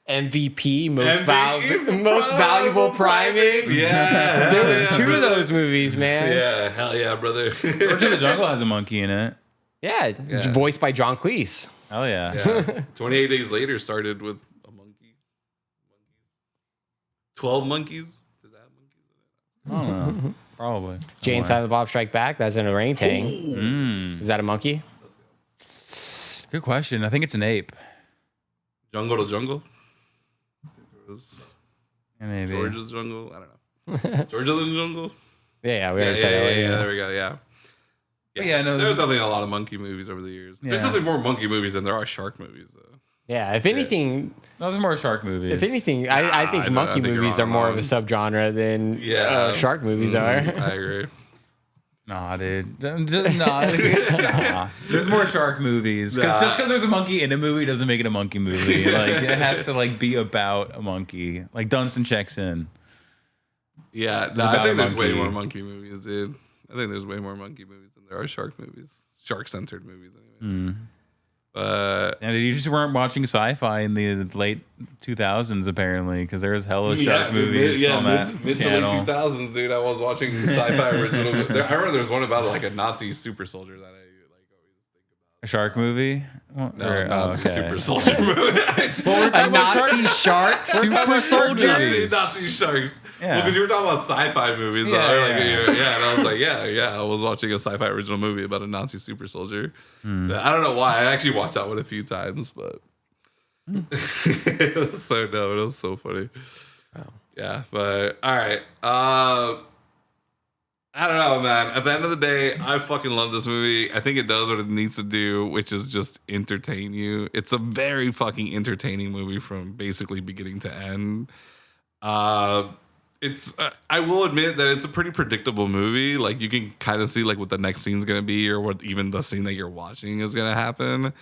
MVP, most valuable primate. Yeah, there was 2 of those movies, man. Yeah, hell yeah, brother. George of the Jungle has a monkey in it. Yeah, voiced by John Cleese. Hell yeah. 28 Days Later started with a monkey. 12 monkeys. Did that have monkeys in it? I don't know. Probably. Jay and Silent Bob Strike Back. That's an orangutan. Is that a monkey? Good question. I think it's an ape. Jungle to Jungle. Maybe. George's Jungle. I don't know. George of the Jungle. Yeah, we already said that. Yeah, there we go. Yeah. No, there's definitely a lot of monkey movies over the years. There's definitely more monkey movies than there are shark movies, though. Yeah, if anything, there's more shark movies. If anything, I think monkey movies are more of a subgenre than shark movies are. I agree. Nah, dude. Nah. There's more shark movies. Just because there's a monkey in a movie doesn't make it a monkey movie. It has to be about a monkey. Duncan checks in. Yeah, I think there's way more monkey movies, dude. I think there's way more monkey movies than there are shark movies. Shark-centered movies, anyway. And you just weren't watching sci-fi in the late 2000s, apparently, because there was hella shark movies on that mid to channel. late 2000s, dude. I was watching sci-fi original. I remember there was one about a Nazi super soldier that I always think about. A shark movie? No, Nazi super soldier movie. A Nazi shark super soldier? Nazi sharks. Yeah. Well, because you were talking about sci-fi movies. And I was like, I was watching a sci-fi original movie about a Nazi super soldier. I don't know why. I actually watched that one a few times, but it was so dumb. It was so funny. Wow. Yeah, but all right. I don't know, man. At the end of the day, I fucking love this movie. I think it does what it needs to do, which is just entertain you. It's a very fucking entertaining movie from basically beginning to end. It's I will admit that it's a pretty predictable movie. Like you can kind of see like what the next scene's gonna be, or what even the scene that you're watching is gonna happen.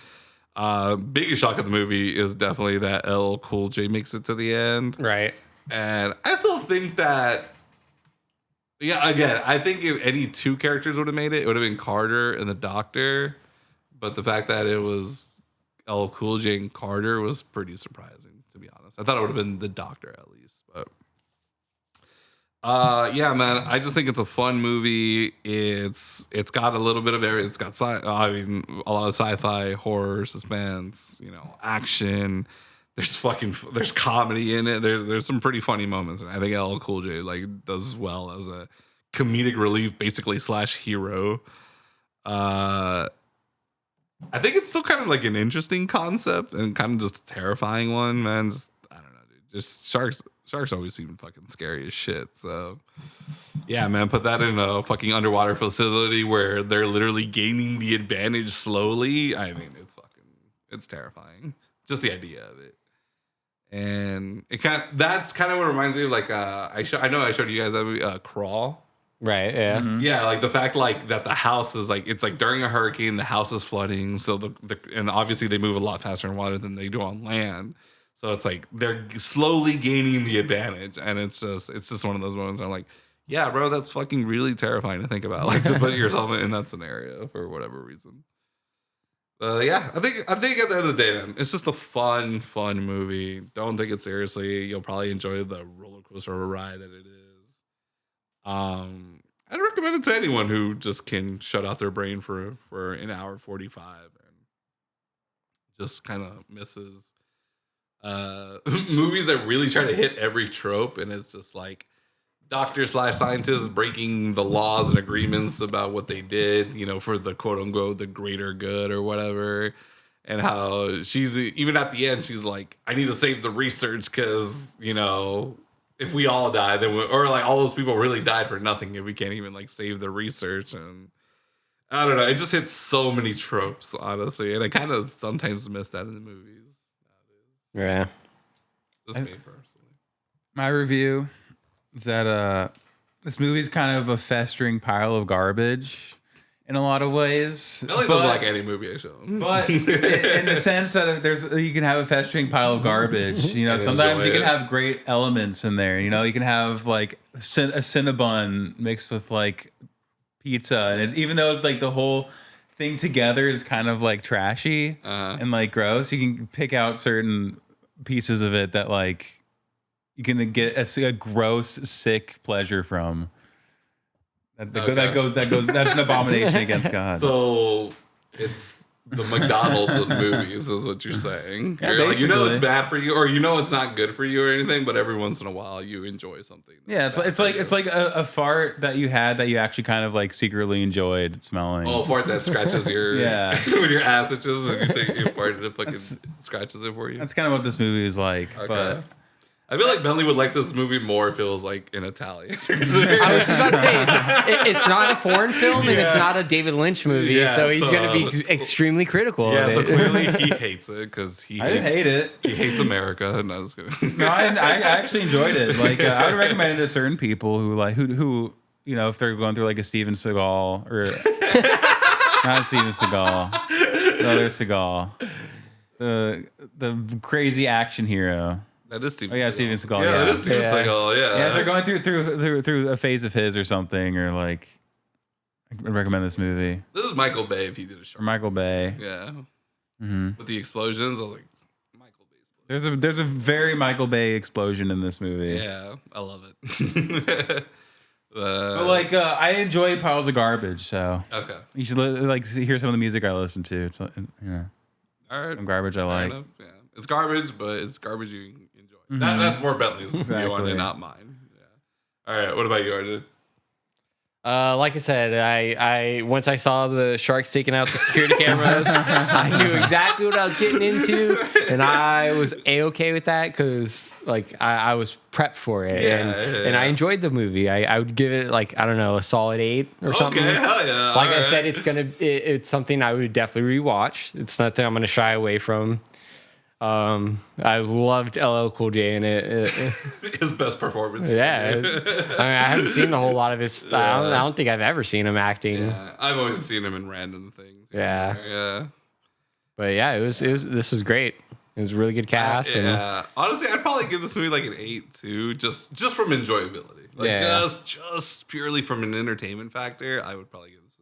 Biggest shock of the movie is definitely that LL Cool J makes it to the end, Right? and I still think that. Yeah, again, I think if any two characters would have made it, it would have been Carter and the Doctor. But the fact that it was LL Cool J and Carter was pretty surprising, to be honest. I thought it would have been the Doctor at least. But yeah, man, I just think it's a fun movie. It's got a little bit of everything. It's got a lot of sci-fi, horror, suspense, action. There's comedy in it. There's some pretty funny moments, and I think LL Cool J like does well as a comedic relief, basically / hero. I think it's still kind of like an interesting concept and kind of just a terrifying one, man. I don't know, dude. Just sharks always seem fucking scary as shit. So yeah, man, put that in a fucking underwater facility where they're literally gaining the advantage slowly. I mean, it's terrifying. Just the idea of it. And that's kind of what reminds me of like I know I showed you guys that movie Crawl. Right, yeah. Mm-hmm. Yeah, like the fact like that the house is like it's like during a hurricane, the house is flooding, so and obviously they move a lot faster in water than they do on land. So it's like they're slowly gaining the advantage, and it's just one of those moments where I'm like, yeah, bro, that's fucking really terrifying to think about, like to put yourself in that scenario for whatever reason. Yeah, I think at the end of the day, man, it's just a fun movie. Don't take it seriously. You'll probably enjoy the roller coaster of a ride that it is. I'd recommend it to anyone who just can shut off their brain for an hour 45 and just kind of misses movies that really try to hit every trope, and it's just like doctor / scientists breaking the laws and agreements about what they did, for the quote unquote the greater good or whatever. And how she's even at the end, she's like, I need to save the research because, if we all die, then or like all those people really died for nothing if we can't even like save the research. And I don't know, it just hits so many tropes, honestly. And I kind of sometimes miss that in the movies nowadays. Yeah. Just me personally. My review is that this movie's kind of a festering pile of garbage in a lot of ways. Melly doesn't like any movie I show him. But in the sense that you can have a festering pile of garbage. Sometimes you can have great elements in there. You can have like a Cinnabon mixed with like pizza, and it's even though it's like the whole thing together is kind of like trashy and like gross, you can pick out certain pieces of it that like you can get a gross, sick pleasure from. That's an abomination against God. So it's the McDonald's of movies, is what you're saying. Yeah, you're like, it's bad for you, or it's not good for you or anything, but every once in a while you enjoy something. Yeah, it's like a fart that you had that you actually kind of like secretly enjoyed smelling. Oh, a fart that scratches your when your ass itches and you think you farted, it fucking scratches it for you. That's kind of what this movie is like. Okay. But I feel like Bentley would like this movie more if it was like in Italian. I was just about to say it's not a foreign film and it's not a David Lynch movie, so he's going to be extremely critical. Yeah, of so it. Clearly he hates it because I didn't hate it. He hates America. No, I actually enjoyed it. Like I would recommend it to certain people who if they're going through like a Steven Seagal or not Steven Seagal, the other Seagal, the crazy action hero. That is Steven. Oh yeah, Steven Seagal. Yeah, that is Steven Seagal. Yeah. Yeah, if they're going through a phase of his or something, or like, I recommend this movie. This is Michael Bay if he did a show. Or Michael Bay. Yeah. Mm-hmm. With the explosions, I was like, Michael Bay. There's a very Michael Bay explosion in this movie. Yeah, I love it. But like, I enjoy piles of garbage, so okay, you should like hear some of the music I listen to. It's all right, some garbage I like. Enough. Yeah, it's garbage, but it's garbage you enjoy. Mm-hmm. That's more Bentley's view on it, not mine. Yeah. All right, what about you, RJ? Like I said, I once I saw the sharks taking out the security cameras, I knew exactly what I was getting into, and I was a-okay with that because like I was prepped for it, and I enjoyed the movie. I would give it like I don't know, a solid 8 or something. Okay, hell yeah! Like I said, it's something I would definitely rewatch. It's nothing I'm gonna shy away from. I loved LL Cool J in it. His best performance. Yeah, I mean, I haven't seen a whole lot of his. I don't think I've ever seen him acting. Yeah, I've always seen him in random things. Yeah. But yeah, it was. This was great. It was a really good cast. Honestly, I'd probably give this movie like an 8 too, just from enjoyability. Like just purely from an entertainment factor, I would probably give this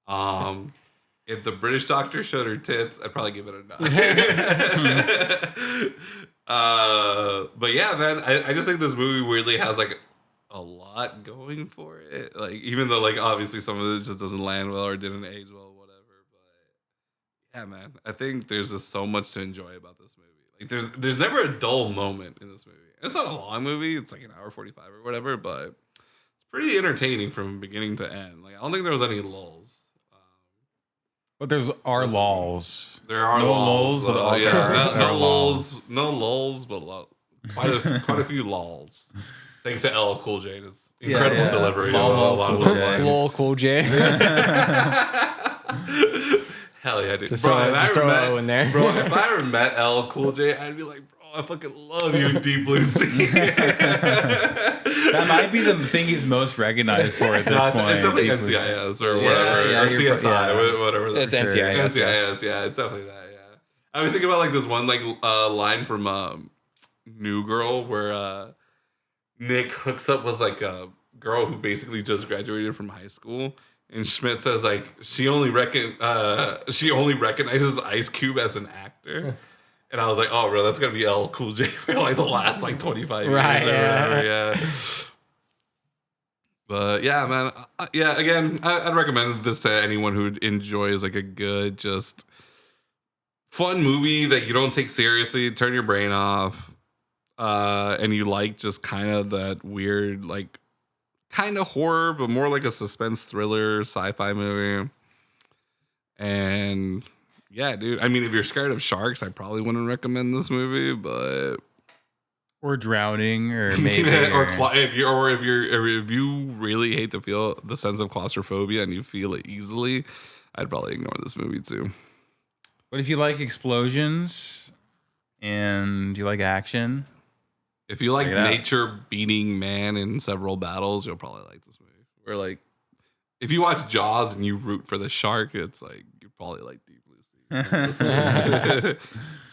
an 8. If the British doctor showed her tits, I'd probably give it a 9. But yeah, man, I just think this movie weirdly has like a lot going for it. Like even though like obviously some of this just doesn't land well or didn't age well, whatever. But yeah, man, I think there's just so much to enjoy about this movie. Like there's never a dull moment in this movie. It's not a long movie; it's like an hour 45 or whatever, but it's pretty entertaining from beginning to end. Like I don't think there was any lulls. But there's lulls. There are no lulls, but no lulls, but quite a few lulls. Thanks to LL Cool J and his incredible delivery of a lot of those lines. LL Cool J. Hell yeah, dude. Just throw in there. Bro, if I ever met LL Cool J, I'd be like, bro, I fucking love you in Deep Blue Sea. That might be the thing he's most recognized for at this point. It's definitely NCIS or whatever. Or CSI, whatever. It's NCIS. NCIS, yeah. It's definitely that, yeah. I was thinking about like this one like line from New Girl where Nick hooks up with like a girl who basically just graduated from high school. And Schmidt says like she only recognizes Ice Cube as an actor. And I was like, oh, bro, that's going to be LL Cool J for like the last like 25 years or whatever. Yeah. But yeah, man. Again, I'd recommend this to anyone who enjoys like a good, just fun movie that you don't take seriously, turn your brain off, and you like just kind of that weird, like kind of horror, but more like a suspense thriller, sci-fi movie. And yeah, dude. I mean, if you're scared of sharks, I probably wouldn't recommend this movie, but or drowning, or maybe, if you really hate to feel the sense of claustrophobia and you feel it easily, I'd probably ignore this movie too. But if you like explosions and you like action, if you like nature beating man in several battles, you'll probably like this movie. Or like, if you watch Jaws and you root for the shark, it's like you probably like Deep Blue Sea.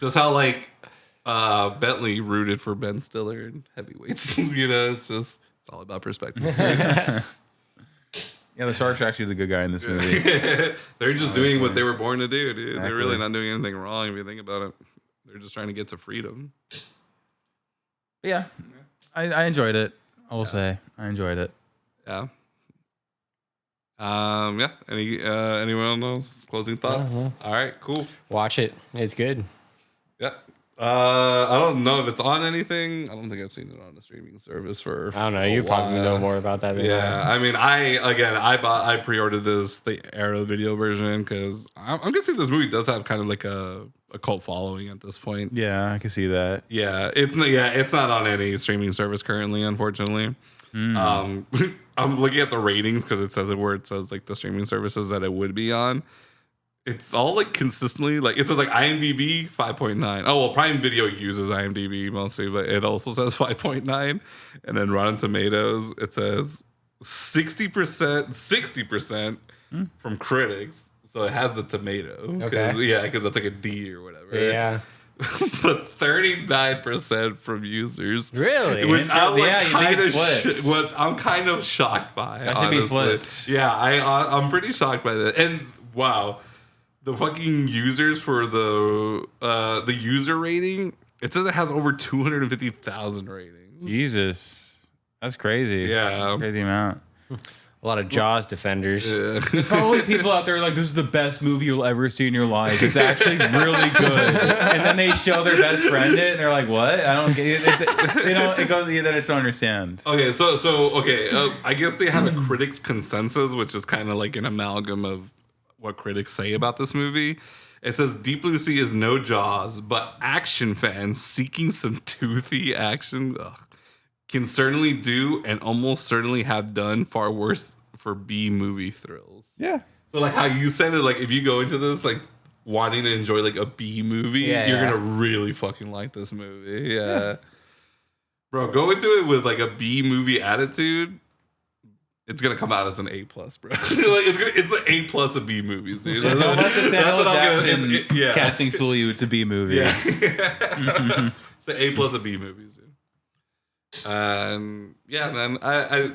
Just how like Bentley rooted for Ben Stiller in Heavyweights. It's all about perspective. Yeah, the sharks are actually the good guy in this movie. They're just doing what they were born to do, dude. Exactly. They're really not doing anything wrong if you think about it. They're just trying to get to freedom. Yeah, I enjoyed it. I will say I enjoyed it. Yeah. Yeah. Anyone else? Closing thoughts? All right, cool. Watch it. It's good. Yeah. I don't know if it's on anything. I don't think I've seen it on a streaming service for. I don't know. You probably know more about that. Yeah. I mean, I pre-ordered the Arrow video version because I'm guessing this movie does have kind of like a cult following at this point. Yeah, I can see that. Yeah, it's not on any streaming service currently, unfortunately. I'm looking at the ratings because it says like the streaming services that it would be on. It's all like consistently like it says like IMDb 5.9. Oh well, Prime Video uses IMDb mostly, but it also says 5.9. And then Rotten Tomatoes, it says 60% from critics. So it has the tomato. Because that's like a D or whatever. Yeah. But 39% from users. Really? Which I'm kind of shocked by. That should be flipped. Yeah, I'm pretty shocked by that. And wow, the fucking users for the user rating, it says it has over 250,000 ratings. Jesus, that's crazy. Yeah, that's a crazy amount. A lot of Jaws defenders. Yeah. There's probably people out there like, this is the best movie you'll ever see in your life. It's actually really good. And then they show their best friend it, and they're like, what? I don't get it. They don't, it goes, they just don't understand. Okay, I guess they have a critics' consensus, which is kind of like an amalgam of what critics say about this movie. It says Deep Blue Sea is no Jaws, but action fans seeking some toothy action can certainly do and almost certainly have done far worse for B movie thrills. Yeah. So like how you said it, like if you go into this like wanting to enjoy like a B movie, you're gonna really fucking like this movie. Yeah. Bro, go into it with like a B movie attitude. It's gonna come out as an A+, bro. Like it's an A+ of B movies, dude. Don't let the Samuel Jackson casting fool you. It's a B movie. Yeah. It's an A+ of B movies, dude. And yeah, man, I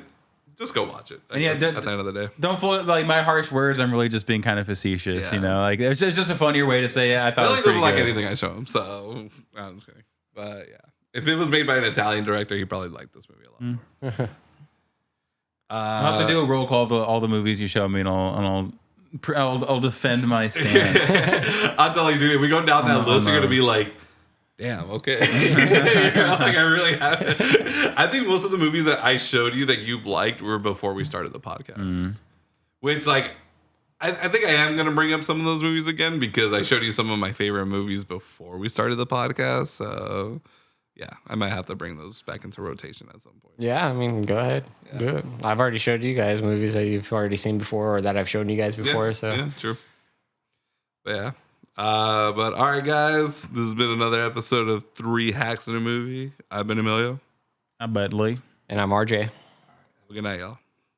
just go watch it. At the end of the day, don't fool like my harsh words. I'm really just being kind of facetious, you know. Like it's just a funnier way to say it. I thought it doesn't like anything I show him, so I'm just kidding. But yeah, if it was made by an Italian director, he probably liked this movie a lot more. I'll have to do a roll call of all the movies you show me, and I'll defend my stance. I'm telling you, dude, if we go down that list, you're gonna be like, damn, okay. Like I really have. I think most of the movies that I showed you that you've liked were before we started the podcast. Which, like, I think I am going to bring up some of those movies again because I showed you some of my favorite movies before we started the podcast. So, yeah, I might have to bring those back into rotation at some point. Yeah, I mean, go ahead. Yeah. Do it. I've already showed you guys movies that you've already seen before or that I've shown you guys before. Yeah, true. But yeah. But all right, guys, this has been another episode of 3 Hacks in a Movie. I've been Emilio. I'm Lee. And I'm RJ. Good night, y'all.